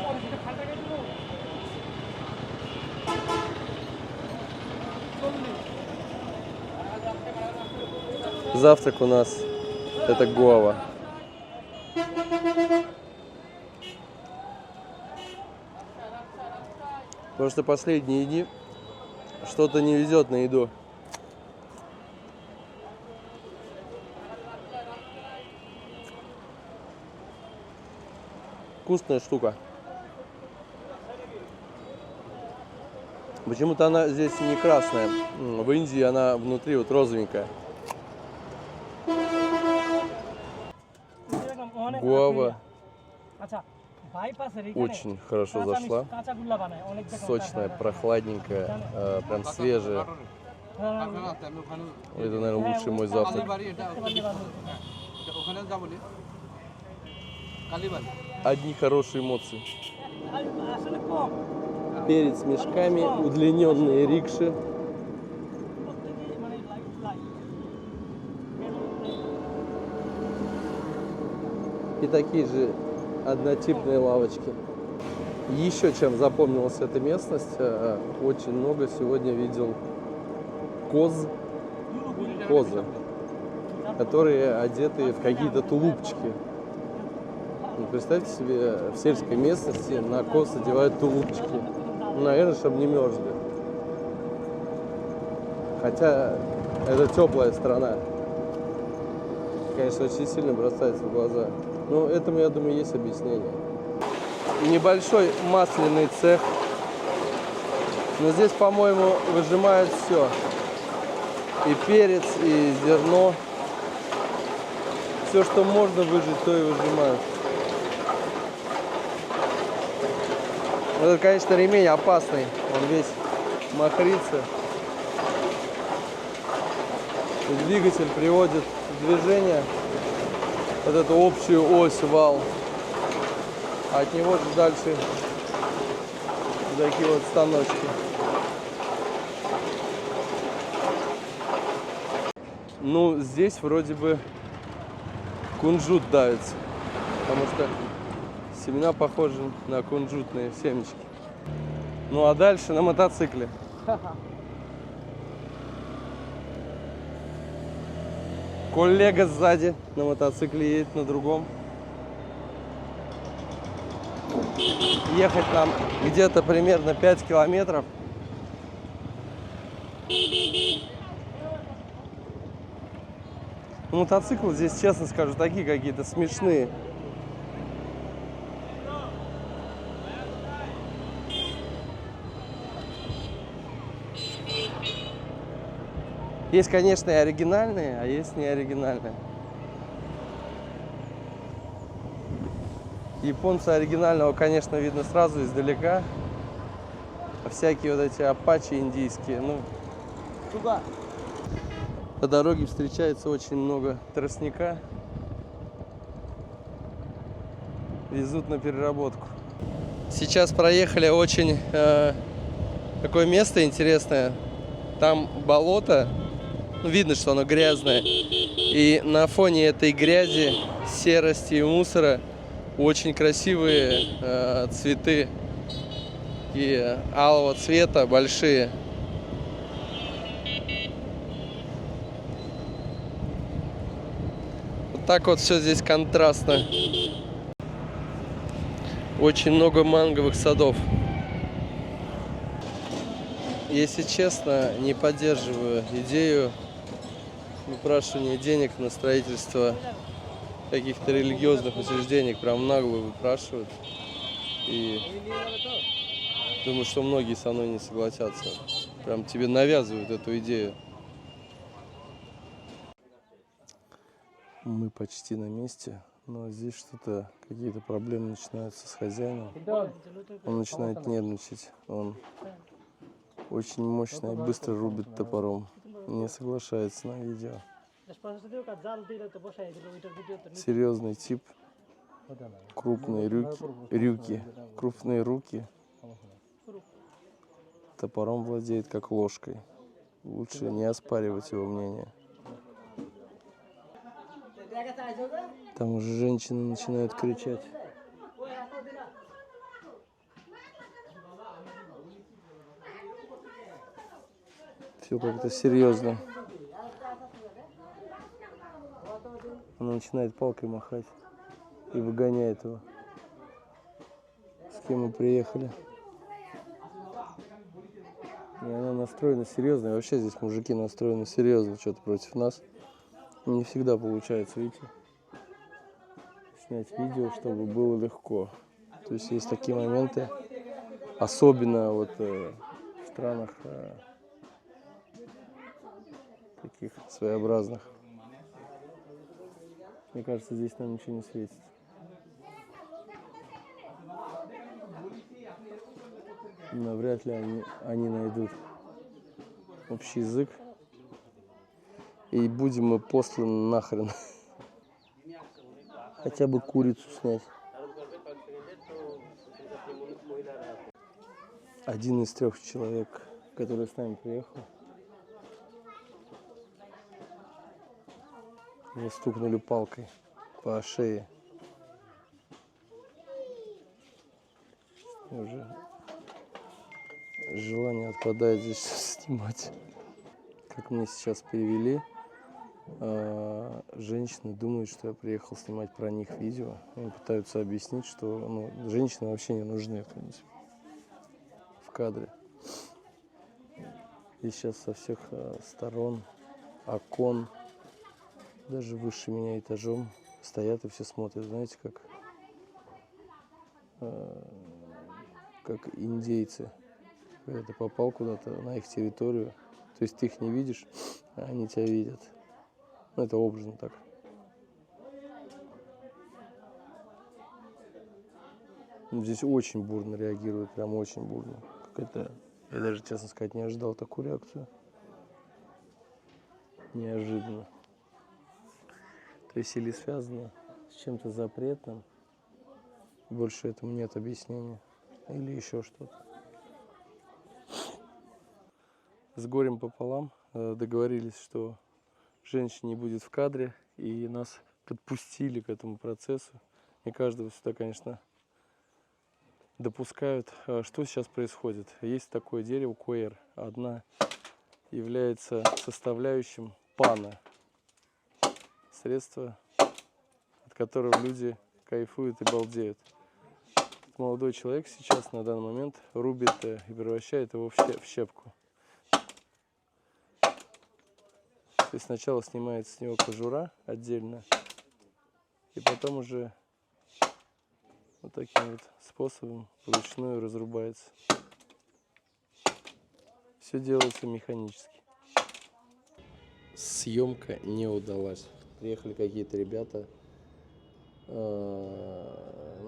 Завтрак у нас это гуава. Потому что последние дни что-то не везет на еду. Вкусная штука. Почему-то она здесь не красная. В Индии она внутри вот розовенькая. Гуава очень хорошо зашла. Сочная, прохладненькая, прям свежая. Это, наверное, лучший мой завтрак. Одни хорошие эмоции. Перец с мешками, удлиненные рикши. И такие же однотипные лавочки. Еще чем запомнилась эта местность, очень много сегодня видел козы, которые одеты в какие-то тулупчики. Ну, представьте себе, в сельской местности на коз одевают тулупчики. Ну, наверное, чтобы не мерзли. Хотя это теплая страна. Конечно, очень сильно бросается в глаза. Но этому, я думаю, есть объяснение. Небольшой масляный цех. Но здесь, по-моему, выжимают все. И перец, и зерно. Все, что можно выжать, то и выжимают. Этот, конечно, ремень опасный. Он весь махрится. Двигатель приводит в движение вот эту общую ось, вал. А от него дальше такие вот станочки. Ну, здесь вроде бы кунжут давится, потому что семена похожи на кунжутные семечки. Ну а дальше на мотоцикле. Коллега сзади на мотоцикле едет на другом. Ехать нам где-то примерно 5 километров. Мотоциклы здесь, честно скажу, такие какие-то смешные. Есть, конечно, и оригинальные, а есть не оригинальные. Японца оригинального, конечно, видно сразу издалека. А всякие вот эти апачи индийские, ну, по дороге встречается очень много тростника. Везут на переработку. Сейчас проехали очень такое место интересное. Там болото. Ну, видно, что оно грязное. И на фоне этой грязи, серости и мусора очень красивые цветы. И алого цвета, большие. Вот так вот все здесь контрастно. Очень много манговых садов. Если честно, не поддерживаю идею выпрашивания денег на строительство каких-то религиозных учреждений. Прям нагло выпрашивают. И думаю, что многие со мной не согласятся. Прям тебе навязывают эту идею. Мы почти на месте, но здесь что-то, какие-то проблемы начинаются с хозяином. Он начинает нервничать. Он очень мощно и быстро рубит топором. Не соглашается на видео. Серьезный тип. Крупные крупные руки. Топором владеет как ложкой. Лучше не оспаривать его мнение. Там уже женщины начинают кричать. Все как-то серьезно. Она начинает палкой махать и выгоняет его. С кем мы приехали. И она настроена серьезно. И вообще здесь мужики настроены серьезно, что-то против нас. Не всегда получается, видите, снять видео, чтобы было легко. То есть есть такие моменты, особенно вот в странах таких своеобразных. Мне кажется, здесь нам ничего не светит. Но вряд ли они найдут общий язык. И будем мы посланы нахрен. Хотя бы курицу снять. Один из 3 человек, который с нами приехал, его стукнули палкой по шее. Уже желание отпадает здесь снимать. Как мне сейчас перевели, женщины думают, что я приехал снимать про них видео. Они пытаются объяснить, что женщины вообще не нужны, в принципе, в кадре. И сейчас со всех сторон, окон, даже выше меня этажом, стоят и все смотрят. Знаете, как индейцы. Когда ты попал куда-то на их территорию, то есть ты их не видишь, а они тебя видят. Ну, это образно так. Здесь очень бурно реагируют, прям очень бурно. Какая-то, я даже, честно сказать, не ожидал такую реакцию. Неожиданно. То есть или связано с чем-то запретным, больше этому нет объяснения, или еще что-то. С горем пополам договорились, что женщина не будет в кадре, и нас подпустили к этому процессу. Не каждого сюда, конечно, допускают. Что сейчас происходит? Есть такое дерево коэр. Одна является составляющим пана. Средство, от которого люди кайфуют и балдеют. Молодой человек сейчас на данный момент рубит и превращает его в щепку. То есть сначала снимается с него кожура отдельно, и потом уже вот таким вот способом вручную разрубается. Все делается механически. Съемка не удалась. Приехали какие-то ребята,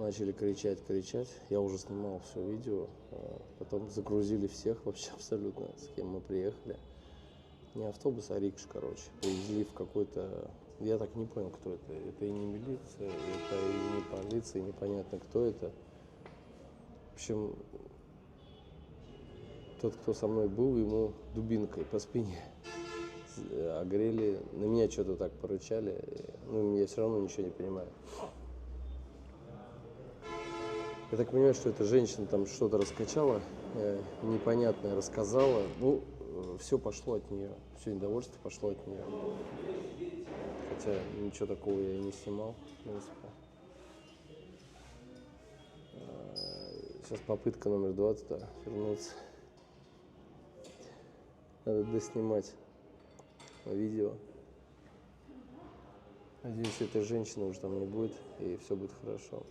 начали кричать. Я уже снимал все видео, потом загрузили всех вообще абсолютно, с кем мы приехали. Не автобус, а рикш, короче. Привезли в какой-то... Я так не понял, кто это. Это и не милиция, это и не полиция, непонятно, кто это. В общем, тот, кто со мной был, ему дубинкой по спине огрели. На меня что-то так порычали. Ну, я все равно ничего не понимаю. Я так понимаю, что эта женщина там что-то раскачала, непонятное рассказала. Ну, все пошло от нее, все недовольство пошло от нее. Хотя ничего такого я и не снимал, в принципе. Сейчас попытка номер 2 туда вернуться. Надо доснимать видео. Надеюсь, этой женщины уже там не будет, и все будет хорошо.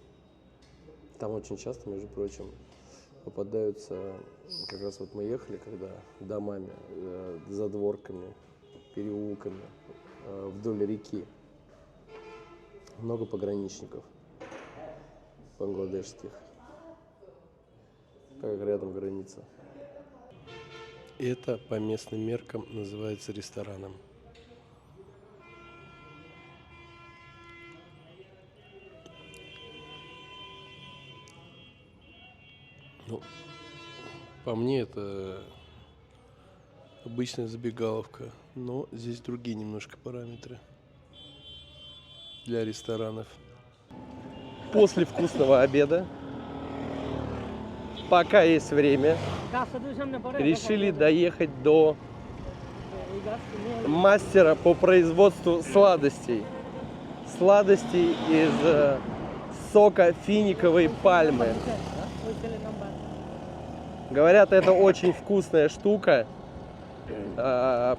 Там очень часто, между прочим, попадаются, как раз вот мы ехали, когда домами, задворками, переулками, вдоль реки. Много пограничников бангладешских, так как рядом граница. Это по местным меркам называется рестораном. Ну, по мне это обычная забегаловка, но здесь другие немножко параметры для ресторанов. После вкусного обеда, пока есть время, решили доехать до мастера по производству сладостей. Сладостей из сока финиковой пальмы. Говорят, это очень вкусная штука,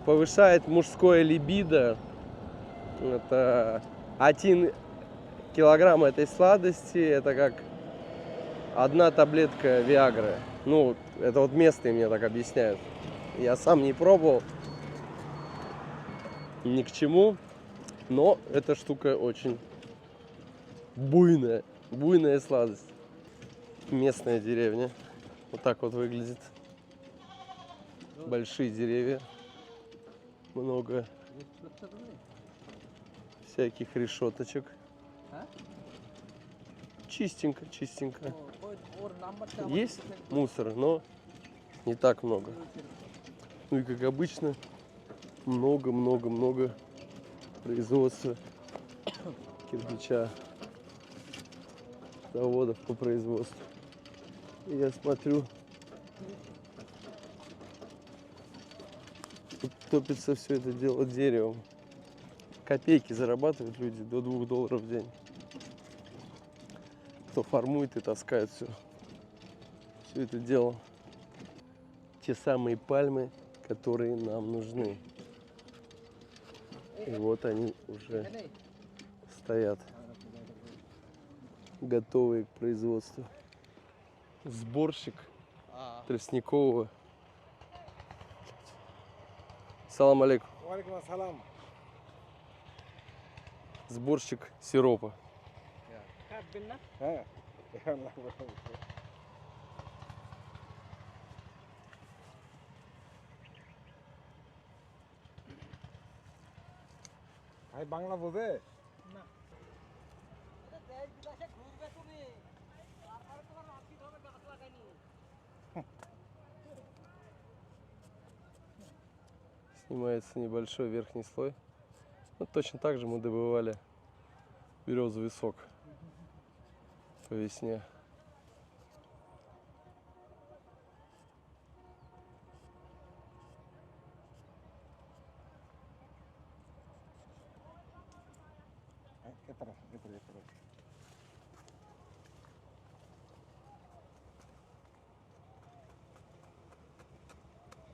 повышает мужское либидо. Это 1 килограмм этой сладости, это как 1 таблетка Виагры. Ну, это вот местные мне так объясняют. Я сам не пробовал, ни к чему, но эта штука очень буйная сладость. Местная деревня. Вот так вот выглядит. Большие деревья. Много всяких решеточек. Чистенько. Есть мусор, но не так много. Ну и как обычно, много производства кирпича, заводов по производству. И я смотрю, тут топится все это дело деревом. Копейки зарабатывают люди, до $2 в день. Кто формует и таскает все это дело. Те самые пальмы, которые нам нужны. И вот они уже стоят, готовые к производству. Сборщик тростникового. Салам алейкум. Сборщик сиропа. ভাই বাংলা বোঝে? Снимается небольшой верхний слой. Вот точно так же мы добывали березовый сок по весне.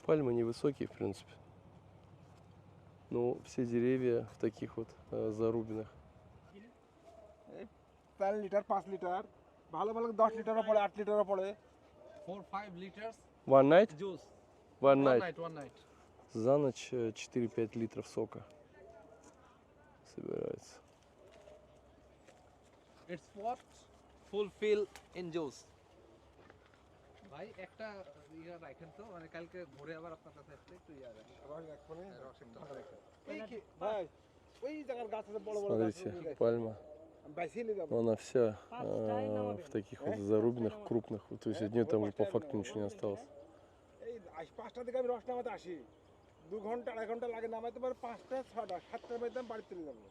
Пальмы невысокие, в принципе. Но все деревья в таких вот зарубинах. 4 লিটার 5 লিটার ভালো ভালো 10 লিটারও পড়ে 8 লিটারও পড়ে 4-5 liters One night? juice. One night. One night. За ночь 4-5 литров сока собирается. It's what fulfill in juice. ভাই একটা ইয়া রাখেন তো মানে কালকে ঘুরে আবার আপনার কাছে আসলে একটু ইয়া রাখেন রস একটু এই কি ভাই ওই জায়গার গাছ আছে বড় বড় গাছ Смотрите, пальма. বাইসিলে যাব Она вся в таких вот зарубинах крупных. То есть от нее там уже по факту ничего не осталось. এই 5টা দিকে আমি রস নামাতে আসি 2 ঘন্টা 2.5 ঘন্টা লাগে নামাইতে পারে 5টা 6টা 7টার মধ্যে আমি বাড়ি চলে যাবো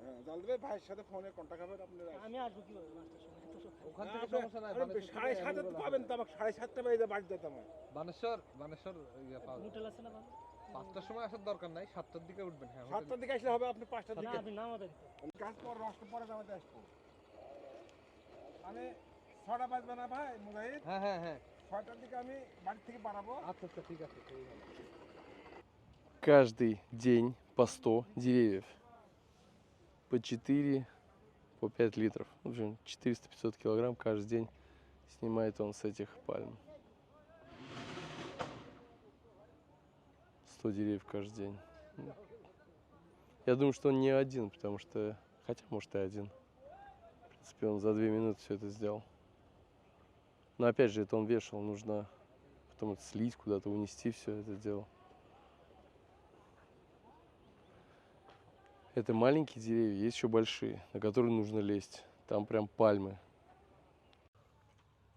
হ্যাঁ জাল দেবে ভাইয়ের সাথে ফোনে কন্টাক্ট হবে আপনারা আমি আসবো কি বলবো মাস্টার সময় ওখান থেকে সমস্যা নাই সাড়ে 7টা তো পাবেন তো আমাকে 7:30টা বাজে বাড়ি যেতাম বানেশ্বর ইয়া পাওয়া যায়। হোটেল আছে না ভালো 5টার সময় আসার দরকার নাই 7টার দিকে উঠবেন হ্যাঁ 7টার দিকে আসলে হবে আপনি 5টার না দিকে আপনি নামাবেন তো গাছ পর রসটা পরে নামাতে আসবো আমি 6টা বাজবে না ভাই মুজাহিদ হ্যাঁ হ্যাঁ হ্যাঁ 6টার দিকে আমি বাড়ি থেকে বাড়াবো আচ্ছা আচ্ছা ঠিক আছে ঠিক আছে Каждый день по 100 деревьев. По 4, по 5 литров. В общем, 400-500 килограмм каждый день снимает он с этих пальм. 100 деревьев каждый день. Я думаю, что он не один, потому что... Хотя, может, и один. В принципе, он за 2 минуты все это сделал. Но опять же, это он вешал. Нужно потом это слить, куда-то унести все это дело. Это маленькие деревья, есть еще большие, на которые нужно лезть. Там прям пальмы.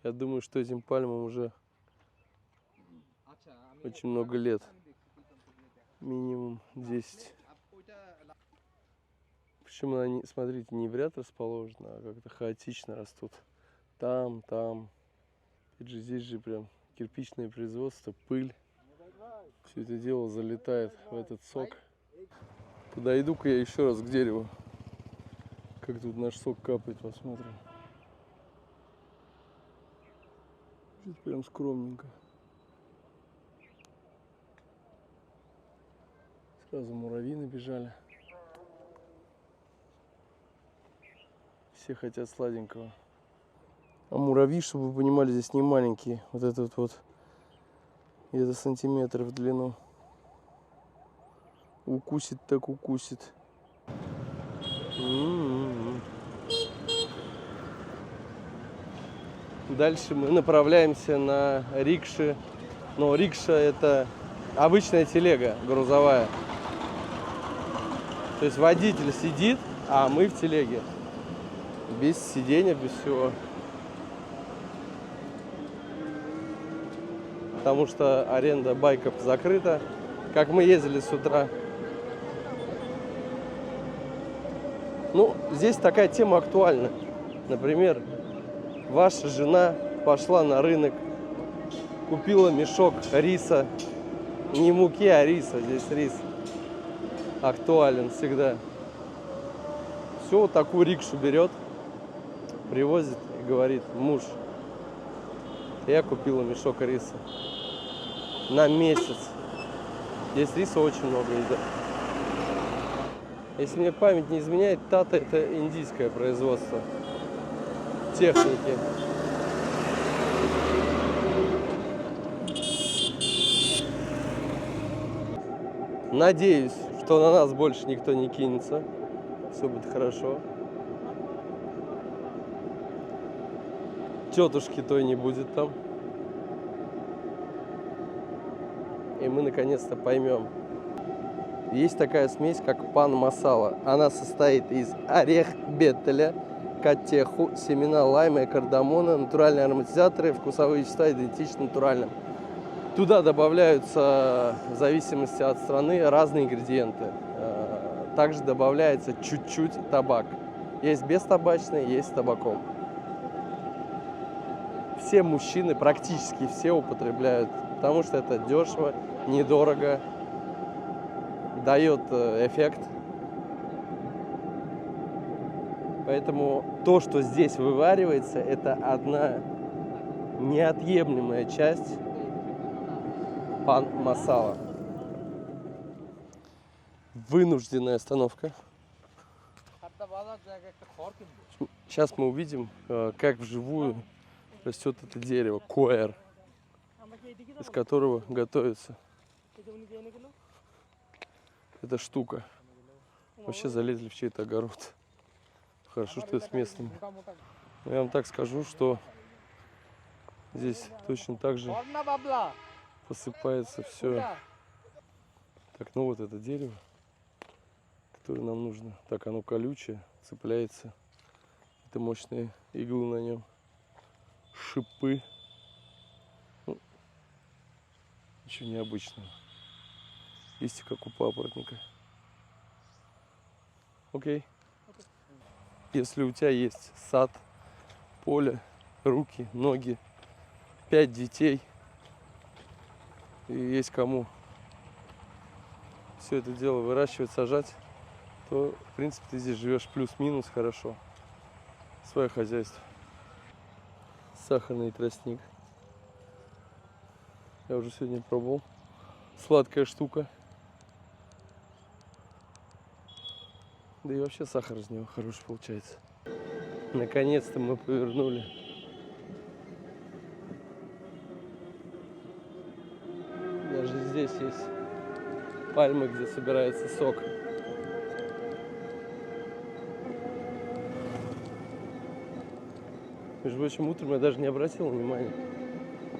Я думаю, что этим пальмам уже আচ্ছা আমি очень много лет. Минимум 10. Причем они, смотрите, не в ряд расположены, а как-то хаотично растут. Там. Опять же, здесь же прям кирпичное производство, пыль. Все это дело залетает в этот сок. Подойду-ка я еще раз к дереву. Как тут наш сок капает, посмотрим. Здесь прям скромненько. Сразу муравьи набежали. Все хотят сладенького. А муравьи, чтобы вы понимали, здесь не маленькие. Вот этот вот где-то сантиметр в длину. Укусит так укусит. Дальше мы направляемся на рикши. Но рикша это обычная телега грузовая. То есть водитель сидит, а мы в телеге. Без сидения, без всего. Потому что аренда байков закрыта. Как мы ездили с утра. Ну, здесь такая тема актуальна. Например, ваша жена пошла на рынок, купила мешок риса. Не муки, а риса. Здесь рис актуален всегда. Все, вот такую рикшу берет, привозит и говорит: муж, я купила мешок риса на месяц. Здесь риса очень много едят. Если мне память не изменяет, Тата это индийское производство техники. Надеюсь, что на нас больше никто не кинется. Все будет хорошо. тетушки той не будет там. И мы наконец-то поймем. Есть такая смесь, как пан масала. Она состоит из орех беттеля, каттеху, семена лайма и кардамона, натуральные ароматизаторы, вкусовые вещества идентичны натуральным. Туда добавляются, в зависимости от страны, разные ингредиенты. Также добавляется чуть-чуть табак. Есть бестабачный, есть с табаком. Все мужчины, практически все употребляют, потому что это дешево, недорого, дает эффект. Поэтому то, что здесь вываривается, это одна неотъемлемая часть пан масала. Вынужденная остановка. Сейчас мы увидим, как вживую растет это дерево, коэр, из которого готовится эта штука. Вообще залезли в чей-то огород. Хорошо, что это с местными. Я вам так скажу, что здесь точно так же посыпается все. Так, ну вот это дерево, которое нам нужно. Так, оно колючее, цепляется. Это мощные иглы на нем. Шипы. Ну, ничего необычного. Листья, как у папоротника. Окей. Если у тебя есть сад, поле, руки, ноги, 5 детей, и есть кому все это дело выращивать, сажать, то, в принципе, ты здесь живешь плюс-минус хорошо. Свое хозяйство. Сахарный тростник. Я уже сегодня пробовал. Сладкая штука. Да и вообще сахар из него хороший получается. Наконец-то мы повернули. Даже здесь есть пальмы, где собирается сок. Между прочим, утром я даже не обратил внимания.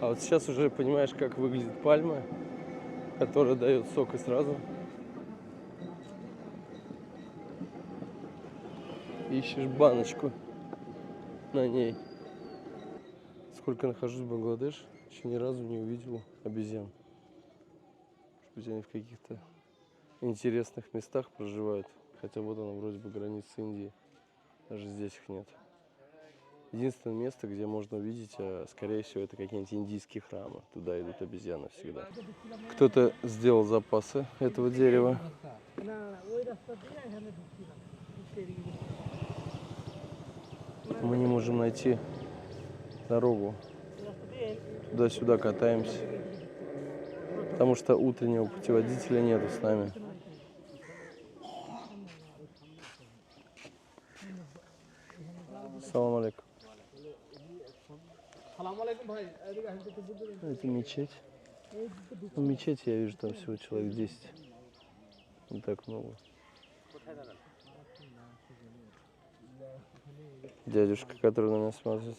А вот сейчас уже понимаешь, как выглядит пальма, которая дает сок и сразу ищешь баночку на ней. Сколько нахожусь в Бангладеш, еще ни разу не увидел обезьян. Может быть, они в каких-то интересных местах проживают. Хотя вот она вроде бы граница Индии. Даже здесь их нет. Единственное место, где можно увидеть, скорее всего, это какие-нибудь индийские храмы. Туда идут обезьяны всегда. Кто-то сделал запасы этого дерева. Мы не можем найти дорогу. Туда-сюда катаемся. Потому что утреннего путеводителя нету с нами. Салам алейкум. Это мечеть. В мечети я вижу там всего человек 10. Не так много. Дядюшка, который на меня смотрит.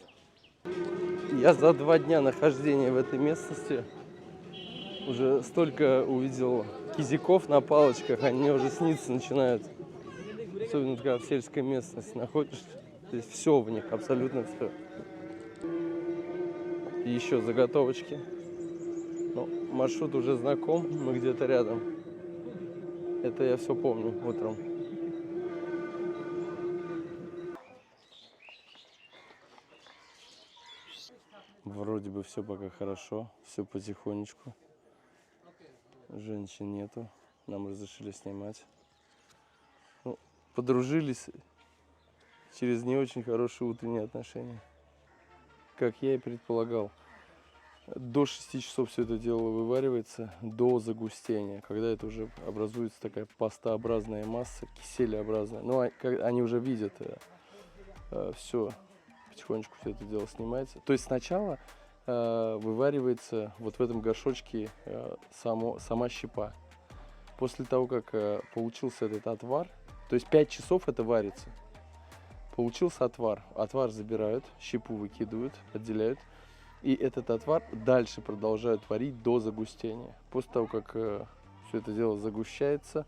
Я за 2 дня нахождения в этой местности уже столько увидел кизиков на палочках, они мне уже сниться начинают. Особенно когда в сельской местности находишься. Здесь все в них, абсолютно все. И еще заготовочки. Но маршрут уже знаком, мы где-то рядом. Это я все помню утром. Вроде бы все пока хорошо, все потихонечку. Женщин нету, нам разрешили снимать. Ну, подружились через не очень хорошие утренние отношения. Как я и предполагал. До 6 часов все это дело вываривается до загустения, когда это уже образуется такая пастообразная масса, киселеобразная. Но они уже видят все, потихонечку все это дело снимается. То есть сначала вываривается вот в этом горшочке сама щепа. После того, как получился этот отвар, то есть 5 часов это варится. Получился отвар. Отвар забирают, щепу выкидывают, отделяют. И этот отвар дальше продолжают варить до загустения. После того, как все это дело загущается,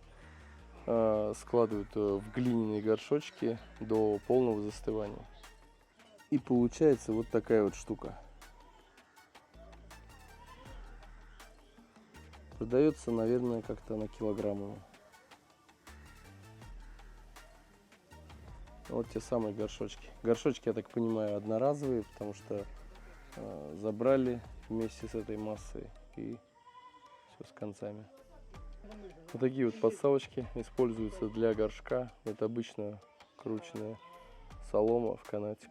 складывают в глиняные горшочки до полного застывания. И получается вот такая вот штука. Продается, наверное, как-то на килограмм. Вот те самые горшочки. Горшочки, я так понимаю, одноразовые, потому что забрали вместе с этой массой и все с концами. Вот такие вот подставочки используются для горшка. Это обычно крученная солома в канатик.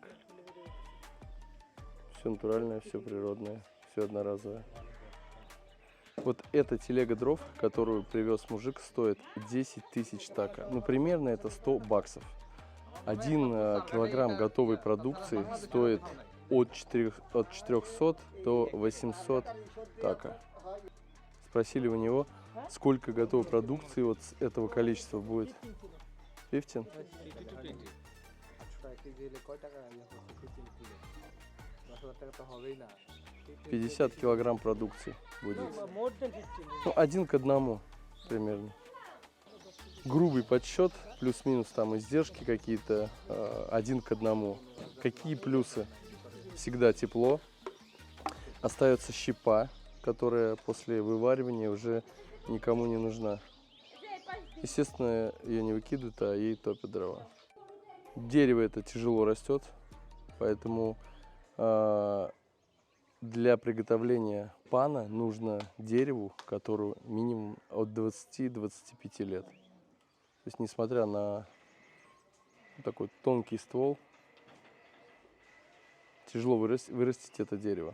Все натуральное, все природное, все одноразовое. Вот эта телега дров, которую привез мужик, стоит 10 тысяч така. Ну, примерно это 100 баксов. 1 килограмм готовой продукции стоит от 400 до 800 така. Спросили у него, сколько готовой продукции вот с этого количества будет. 15? 50 килограмм продукции будет. More than 15. Ну, 1 к 1 примерно. Грубый подсчет, плюс-минус там издержки какие-то, 1 к 1. Какие плюсы? Всегда тепло. Остается щепа, которая после вываривания уже никому не нужна. Естественно, ее не выкидывают, а ей топят дрова. Дерево это тяжело растет, поэтому для приготовления пана нужно дереву, которому минимум от 20-25 лет. То есть, несмотря на такой тонкий ствол, тяжело вырастить это дерево.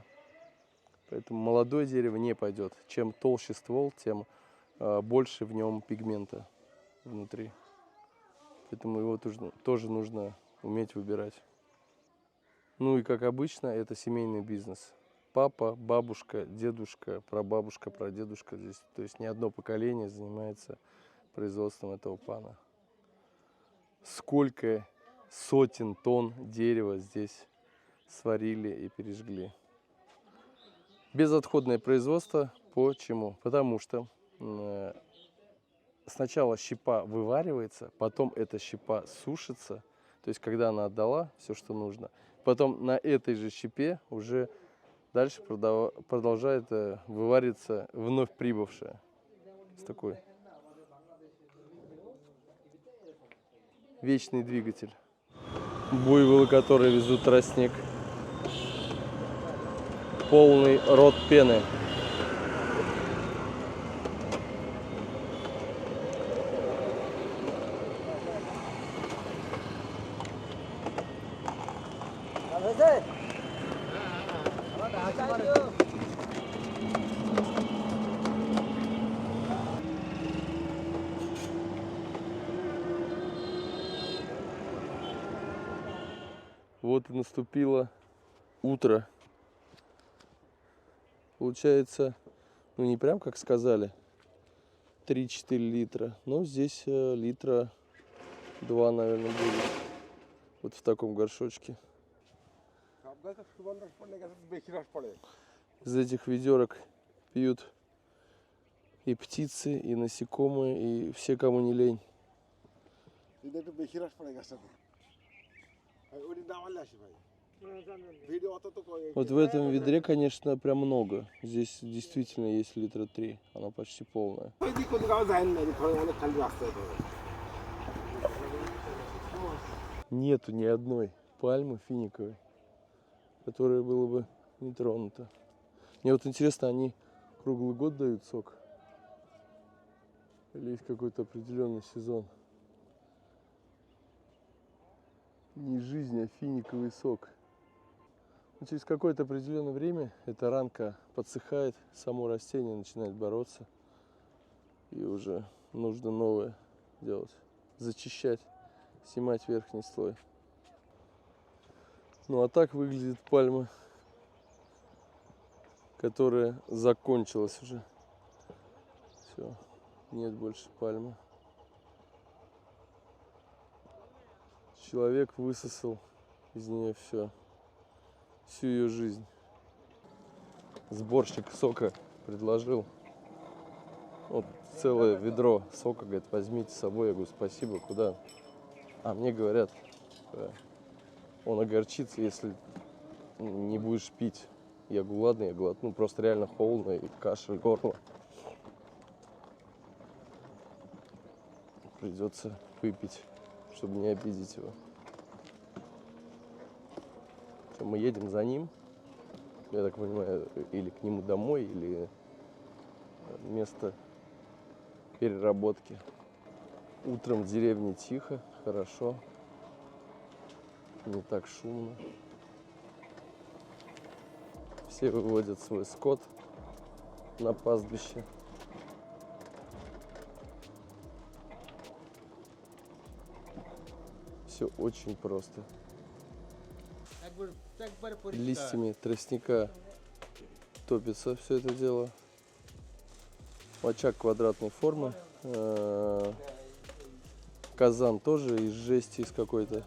Поэтому молодое дерево не пойдет. Чем толще ствол, тем больше в нем пигмента внутри. Поэтому его тоже нужно уметь выбирать. Ну и как обычно, это семейный бизнес. Папа, бабушка, дедушка, прабабушка, прадедушка здесь. То есть не одно поколение занимается производством этого пана. Сколько сотен тонн дерева здесь сварили и пережгли. Безотходное производство. Почему? Потому что сначала щепа вываривается, потом эта щепа сушится. То есть когда она отдала все, что нужно, потом на этой же щепе уже дальше продолжает вывариваться вновь прибывшая. Такой вечный двигатель. Буйволы, которые везут тростник. Полный рот пены. Вот и наступило утро. Получается, ну не прям как сказали, 3-4 литра. Но здесь литра 2, наверное, будет. Вот в таком горшочке. Из этих ведерок пьют и птицы, и насекомые, и все, кому не лень. Вот в этом ведре, конечно, прям много. Здесь действительно есть литра 3. Оно почти полное. Нету ни одной пальмы финиковой, которая была бы не тронута. Мне вот интересно, они круглый год дают сок? Или есть какой-то определенный сезон? Не жизнь, а финиковый сок. Но через какое-то определенное время эта ранка подсыхает, само растение начинает бороться. И уже нужно новое делать. Зачищать, снимать верхний слой. Ну а так выглядит пальма, которая закончилась уже. Все, нет больше пальмы. Человек высосал из нее всю ее жизнь. Сборщик сока предложил. Вот целое ведро сока, говорит, возьмите с собой. Я говорю, спасибо, куда? А мне говорят, он огорчится, если не будешь пить. Я говорю, ладно, я глотну, просто реально холодно и кашель, горло. Придется выпить, чтобы не обидеть его. Мы едем за ним, я так понимаю, или к нему домой, или место переработки. Утром в деревне тихо, хорошо, не так шумно. Все выводят свой скот на пастбище. Все очень просто. Листьями тростника топится все это дело. Очаг квадратной формы. Казан тоже из жести, из какой-то.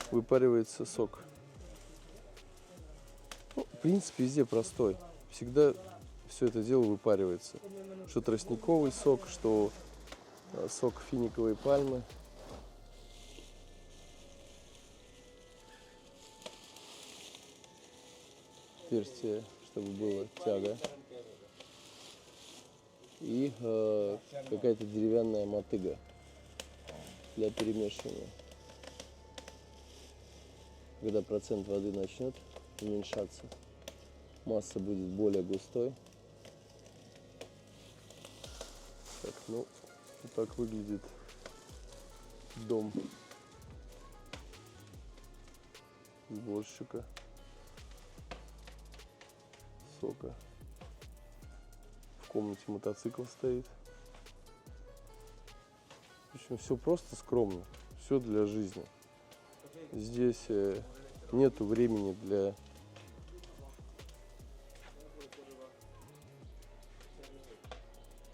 Выпаривается сок. Ну, в принципе, везде простой. Всегда все это дело выпаривается. Что тростниковый сок, что сок финиковой пальмы. Отверстие, чтобы была тяга. И какая-то деревянная мотыга для перемешивания. Когда процент воды начнет уменьшаться, масса будет более густой. Так, ну, вот так выглядит дом сборщика сока. В комнате мотоцикл стоит. В общем, все просто скромно, все для жизни. Здесь нету времени для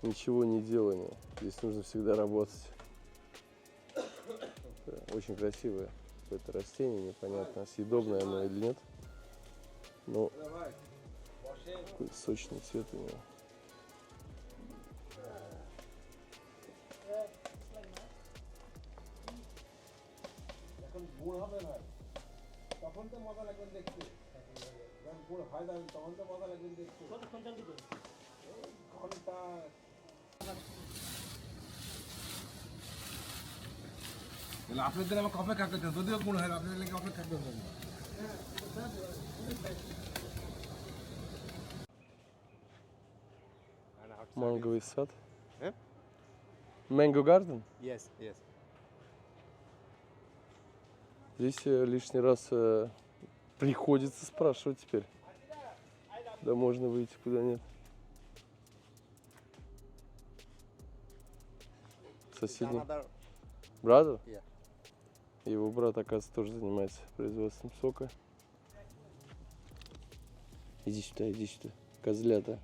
ничего не делания. Здесь нужно всегда работать. Очень красивое какое-то растение, непонятно, съедобное оно или нет. Но какой сочный цвет у него. আপনাদের আমাকে অপেক্ষা করতে যদিও গুণ হয় আপনাদের লেগে অপেক্ষা করবেন Манговый сад. Mango Garden. Yes, yes. Здесь лишний раз приходится спрашивать теперь. Куда можно выйти, куда нет. Соседний. Брат? Yeah. Его брат, оказывается, тоже занимается производством сока. Иди сюда, козлята.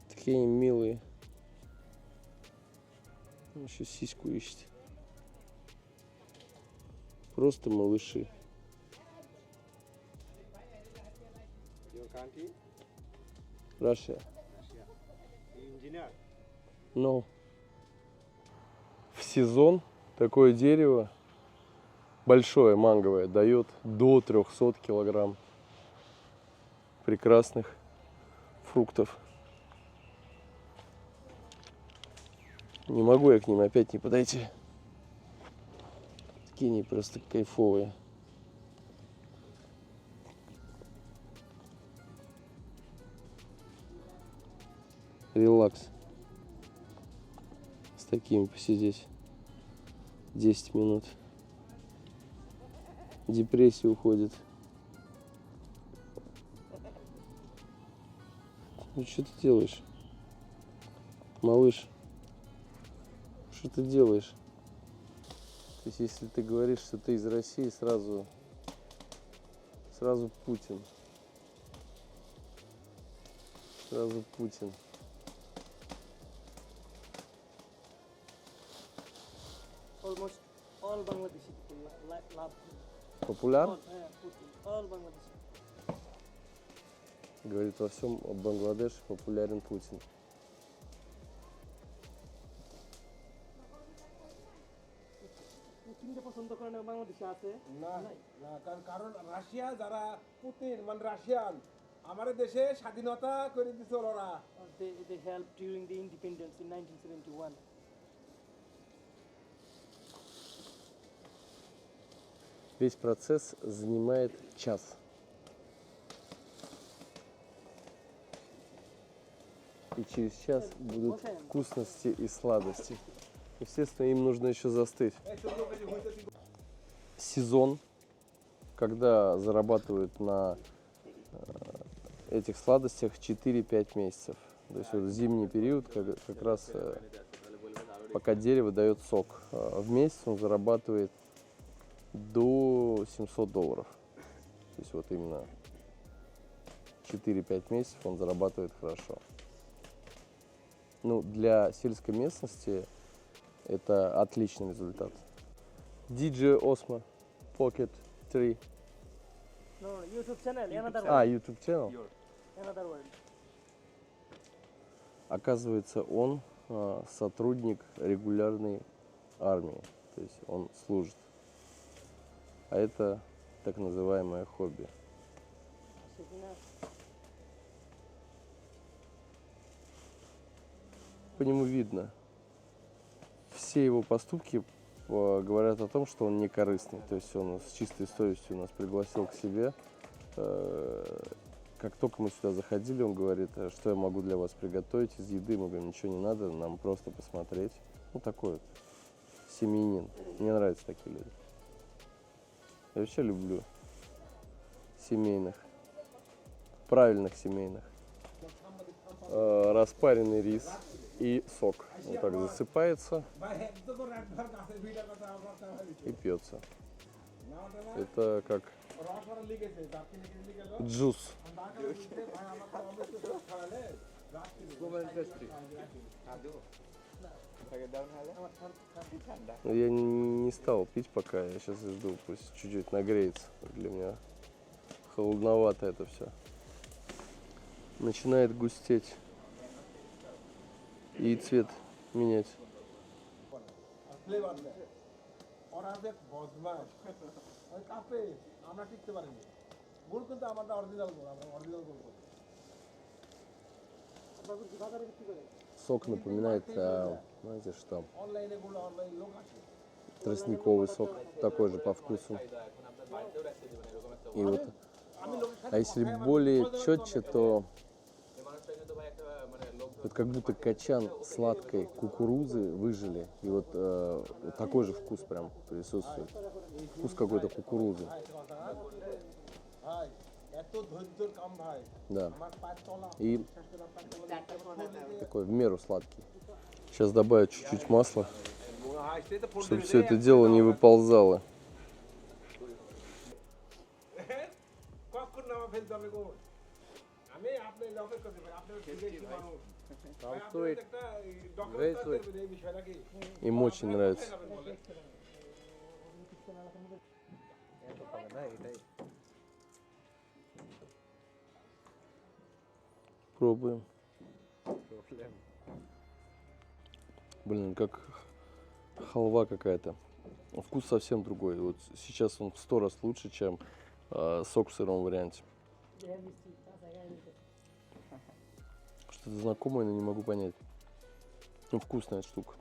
Такие милые. Он еще сиську ищет. Просто малыши. Your country? Russia. Engineer? Но в сезон такое дерево большое, манговое, дает до 300 килограмм прекрасных фруктов. Не могу я к ним опять не подойти. Такие они просто кайфовые. Релакс. С такими посидеть 10 минут. Депрессия уходит. Ну что ты делаешь? Малыш, что ты делаешь? То есть если ты говоришь, что ты из России, сразу Путин. Сразу Путин. Almost all Bangladeshi people love Популяр? Putin. All Bangladeshi. Говорит, во всем Бангладеше популярен Путин. পুতিনকে পছন্দ করে না বাংলাদেশে আছে না না কারণ রাশিয়া যারা পুতিন মানে রাশিয়ান আমাদের দেশে স্বাধীনতা করে দিছে ওরা they helped during the independence in 1971. Весь процесс занимает час. И через час будут вкусности и сладости. Естественно, им нужно еще застыть. Сезон, когда зарабатывают на этих сладостях 4-5 месяцев. То есть вот зимний период, как раз пока дерево дает сок. В месяц он зарабатывает до $700. То есть вот именно 4-5 месяцев он зарабатывает хорошо. Ну, для сельской местности это отличный результат. DJ Osmo Pocket 3. No, YouTube channel, another А, world. YouTube channel. Another world. Оказывается, он сотрудник регулярной армии. То есть он служит. А это так называемое хобби. По нему видно. Все его поступки говорят о том, что он не корыстный. То есть он с чистой совестью нас пригласил к себе. Как только мы сюда заходили, он говорит, что я могу для вас приготовить из еды. Мы говорим, ничего не надо, нам просто посмотреть. Ну, такой вот семьянин. Мне нравятся такие люди. Я вообще люблю семейных, правильных семейных. Распаренный рис и сок. Он так засыпается и пьется. Это как джус. Я не стал пить пока, я сейчас жду, пусть чуть-чуть нагреется. Для меня холодновато это все. Начинает густеть и цвет менять. ফ্লেভার দেয় ওরা যে বদমাস ওই কাপে আমরা টিকতে পারিনি গুড় কিন্তু আমাদের অরিজিনাল গুড় আমরা অরিজিনাল গুড় করি Сок напоминает, знаете что, অনলাইনে গুড় অনলাইন লোক আসে тростниковый сок, такой же по вкусу. И вот, а если более четче, то вот как будто качан сладкой кукурузы выжили. И вот такой же вкус прям присутствует. Вкус какой-то кукурузы. ভাই এত ধৈর্যর কাম ভাই Да. আমার পায়ের তলা И такой в меру сладкий. Сейчас добавлю чуть-чуть масла, чтобы все это дело не выползало. কখন নামা ফেলতে হবে গো আমি আপনার লকেট করতে পারি আপনার বিদেশি মানুষ ভাই, আপনার একটা ডকুমেন্ট করবেন এই বিষয়টা কি Им очень нравится. Пробуем. Блин, как халва какая-то. Вкус совсем другой. Вот сейчас он в 100 раз лучше, чем сок в сыром варианте. Что-то знакомое, но не могу понять. Ну, вкусная штука.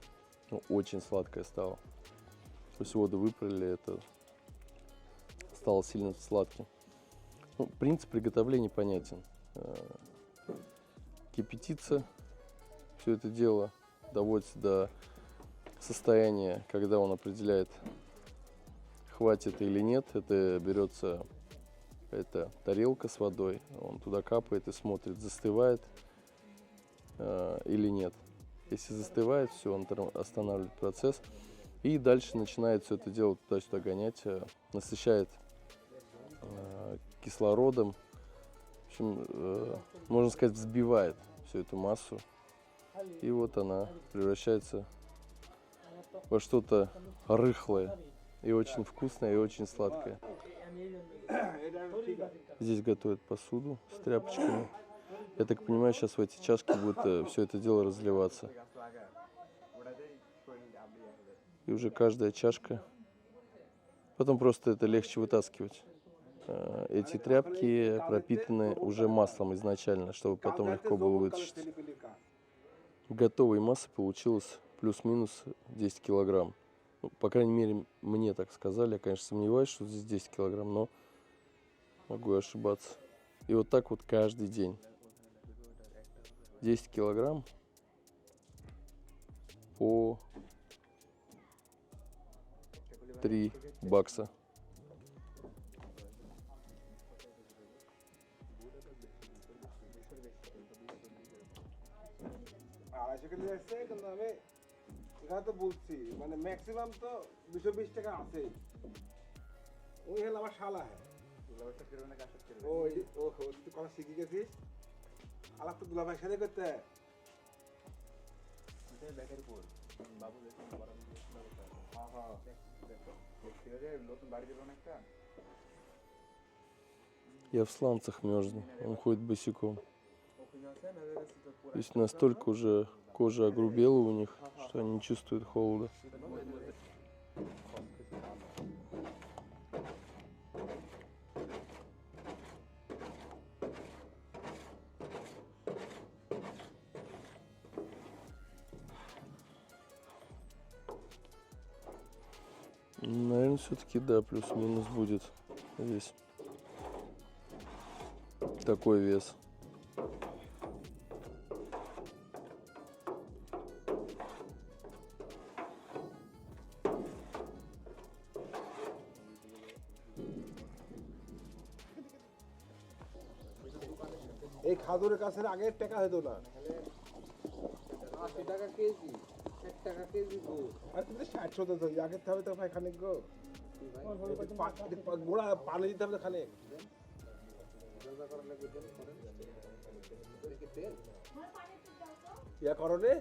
Ну, очень сладкая стала. После воды выпарили, это стало сильно сладким. Ну, принцип приготовления понятен. Кипятится все это дело, доводится до состояния, когда он определяет, хватит или нет. Это берется эта тарелка с водой, он туда капает и смотрит, застывает или нет. Если застывает, все, он останавливает процесс. И дальше начинает все это дело туда-сюда гонять, насыщает кислородом. В общем, можно сказать, взбивает всю эту массу. И вот она превращается во что-то рыхлое. И очень вкусное, и очень сладкое. Здесь готовят посуду с тряпочками. Я так понимаю, сейчас в эти чашки будет все это дело разливаться. И уже каждая чашка. Потом просто это легче вытаскивать. Эти тряпки пропитаны уже маслом изначально, чтобы потом легко было вытащить. Готовой массы получилось плюс-минус 10 килограмм. Ну, по крайней мере, мне так сказали. Я, конечно, сомневаюсь, что здесь 10 килограмм, но могу ошибаться. И вот так вот каждый день. 10 килограмм по 3 бакса. এখানে তো বলছি মানে ম্যাক্সিমাম তো 220 টাকা আছে ওই হলো আমার শালা হ্যাঁ ওই ও তুই কথা শিখে গেছিস আলাপ তো দুলাভাইয়ের সাথে করতে ব্যাকের উপর বাবু নতুন বাড়ি দিল না একটা Я в сланцах мерзну. Он ходит босиком. То есть настолько уже кожа огрубела у них, что они не чувствуют холода. Наверное, все-таки да, плюс-минус будет здесь такой вес. এই খাদুরের কাছে আগে টাকা হতো না 80 টাকা কেজি 60 টাকা কেজি গো আর তুমি 60 হতো তো আগে হবে তো ভাই খানিক গো গোড়া পানি দিতে হবে খানিক ইয়া করো রে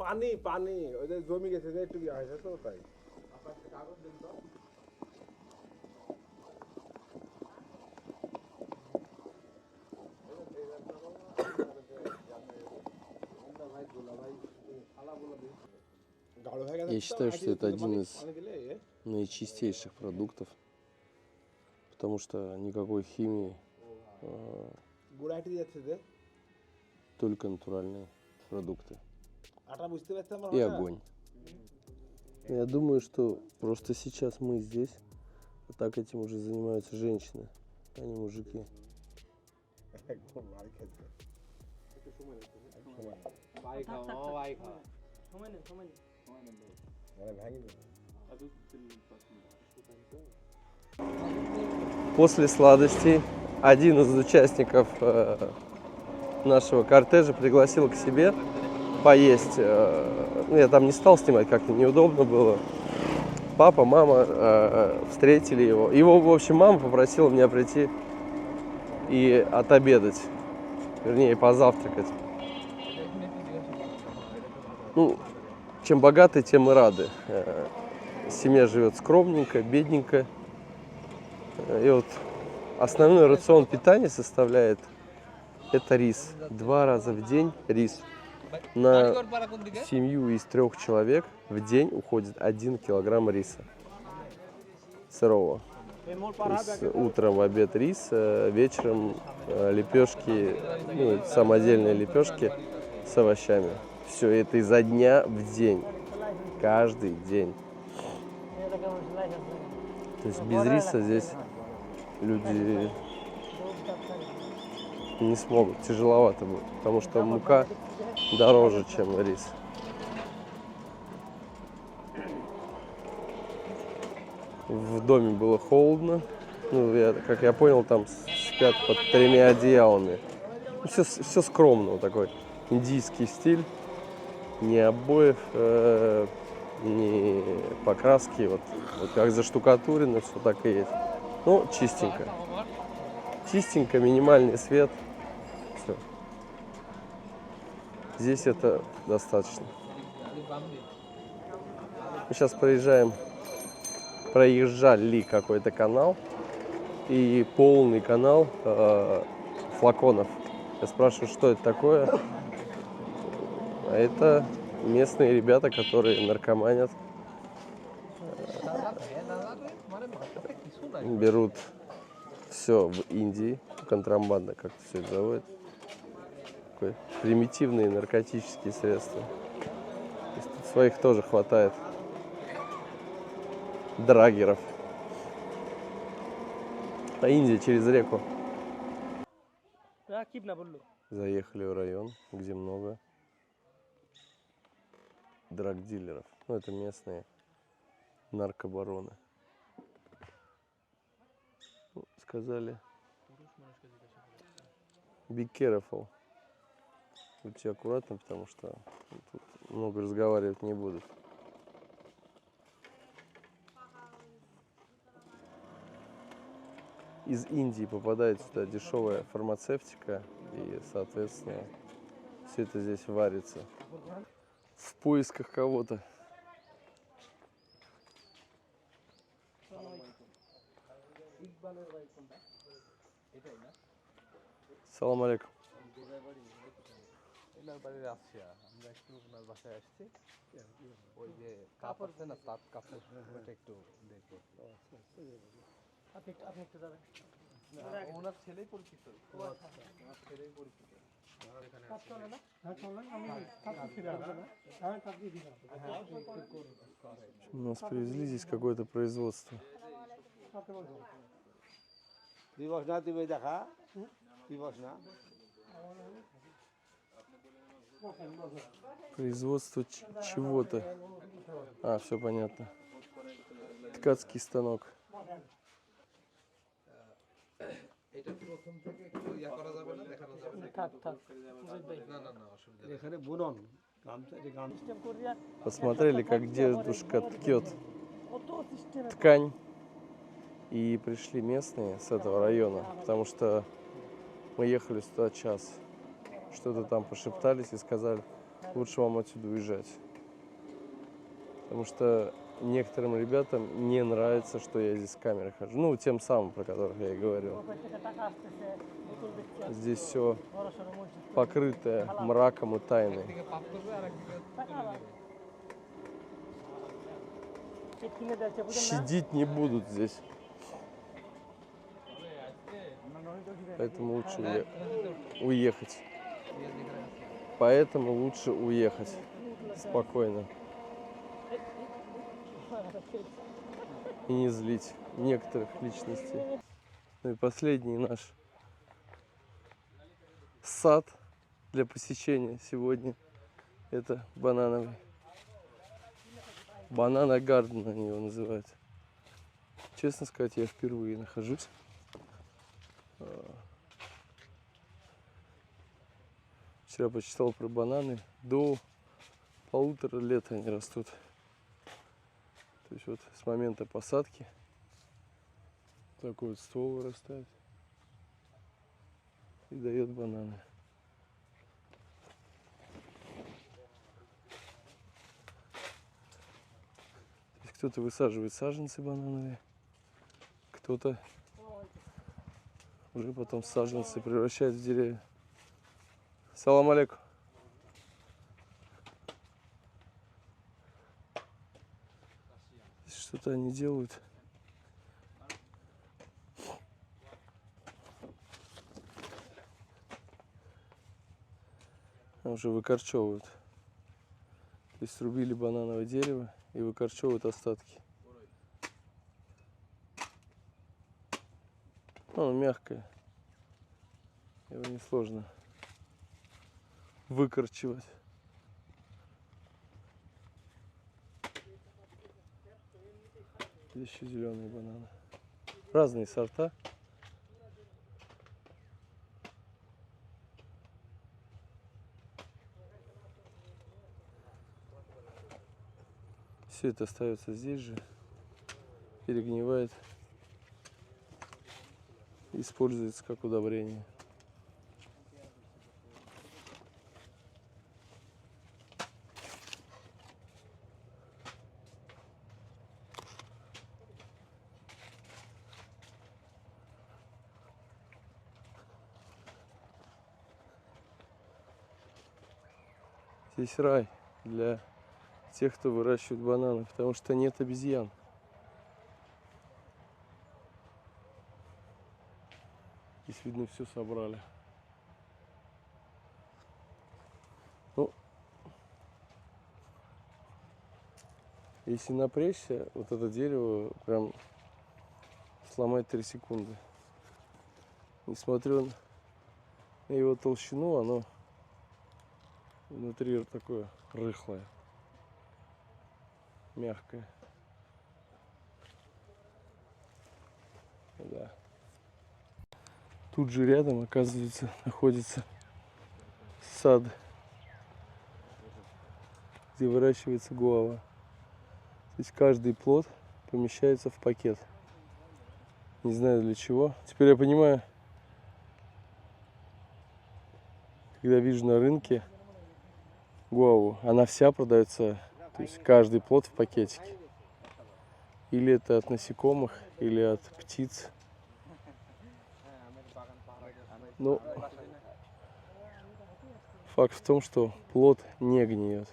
পানি পানি ওই যে জমি গেছে যে একটু ইয়া হয়েছে তো তাই কাগজ দিন তো Я считаю, что это один из наичистейших продуктов, потому что никакой химии, только натуральные продукты и огонь. Я думаю, что просто сейчас мы здесь, а так этим уже занимаются женщины, а не мужики. После сладостей один из участников нашего кортежа пригласил к себе поесть. Ну, я там не стал снимать, как-то неудобно было. Папа, мама встретили его. Его, в общем, мама попросила меня прийти и отобедать. Вернее, позавтракать. Ну, чем богаты, тем и рады. Семья живет скромненько, бедненько. И вот основной рацион питания составляет это рис. 2 раза в день рис. На семью из 3 человек в день уходит 1 килограмм риса сырого. То есть утром в обед рис, вечером лепешки, ну, самодельные лепешки с овощами. Все это изо дня в день. Каждый день. То есть без риса здесь люди не смогут. Тяжеловато будет. Потому что мука дороже, чем рис. В доме было холодно. Ну, как я понял, там спят под 3 одеялами. Все скромно, вот такой индийский стиль. Ни обоев, ни покраски. Вот как заштукатурено, все так и есть. Ну, чистенько. Чистенько, минимальный свет. Все. Здесь это достаточно. Мы сейчас проезжали какой-то канал. И полный канал флаконов. Я спрашиваю, что это такое. А это местные ребята, которые наркоманят. Берут все в Индии, контрабанда, как-то все это заводит. Такой примитивные наркотические средства. То есть тут своих тоже хватает. Драгеров. А Индия через реку. রাকিব না বললো Заехали в район, где много драгдилеров. Ну, это местные наркобароны. Ну, сказали, be careful. Будьте аккуратны, потому что тут много разговаривать не будут. Из Индии попадает сюда дешевая фармацевтика, и, соответственно, все это здесь варится в поисках кого-то. Салам алейкум. এনার বাড়ি রাশিয়া আমরা একটু ওনার বাসায় আসছি ওই যে কাপ আছে না তাঁত কাপড় ওটা একটু দেখবো আপনি একটু যাবেন ওনার ছেলেই পরিচিত ওনার ছেলেই পরিচিত কাজ চলে না হ্যাঁ চলে আমি কাজ ফিরে আসবো না হ্যাঁ কাজ দিয়ে দিলাম Нас привезли здесь какое-то производство. দিবস না তুমি দেখা দিবস না Производство чего-то. А, все понятно. Ткацкий станок. এটা প্রথম থেকে একটু ইয়া করা যাবে না দেখানো যাবে না থাক থাক বুঝবে না না না অসুবিধা নেই এখানে বুনন গামছা যে গাম সিস্টেম করিয়া Посмотрели, как дедушка ткет কত সিস্টেম ткань. И пришли местные с этого района, потому что мы ехали сюда час. Что-то там пошептались и сказали, лучше вам отсюда уезжать. Потому что некоторым ребятам не нравится, что я здесь с камерой хожу. Ну, тем самым, про которых я и говорил. টাকা আসতেছে বোতল দেখছি Здесь все বড় সড়ো মসজিদ покрытое мраком и тайной. একদিকে পাপ করবে আর একদিকে টাকা ঠিক কিনে দিচ্ছে বুঝেন না Щадить не будут здесь. Поэтому лучше уехать. Поэтому лучше уехать. Спокойно. И не злить некоторых личностей. Ну и последний наш сад для посещения сегодня. Это банановый. Банана Гарден они его называют. Честно сказать, я впервые нахожусь. Вчера почитал про бананы. До 1,5 лет они растут. То есть вот с момента посадки такой вот ствол вырастает и дает бананы. То есть кто-то высаживает саженцы банановые, кто-то уже потом саженцы превращает в деревья. Салам алейкум. Что-то они делают. Уже выкорчевывают. То есть срубили банановое дерево и выкорчевывают остатки. Оно мягкое. Его несложно выкорчевать. Здесь еще зеленые бананы. Разные сорта. Все это остается здесь же, перегнивает, используется как удобрение. Здесь рай для тех, кто выращивает бананы, потому что нет обезьян. Здесь, видно, все собрали. Ну, если напрячься, вот это дерево прям сломать 3 секунды. Несмотря на его толщину, оно внутри такое рыхлое, мягкое. Да. Тут же рядом, оказывается, находится сад, где выращивается гуава. Здесь каждый плод помещается в пакет. Не знаю для чего. Теперь я понимаю, когда вижу на рынке гуаву, она вся продается, то есть каждый плод в пакетике. Или это от насекомых, или от птиц. Но факт в том, что плод не гниет.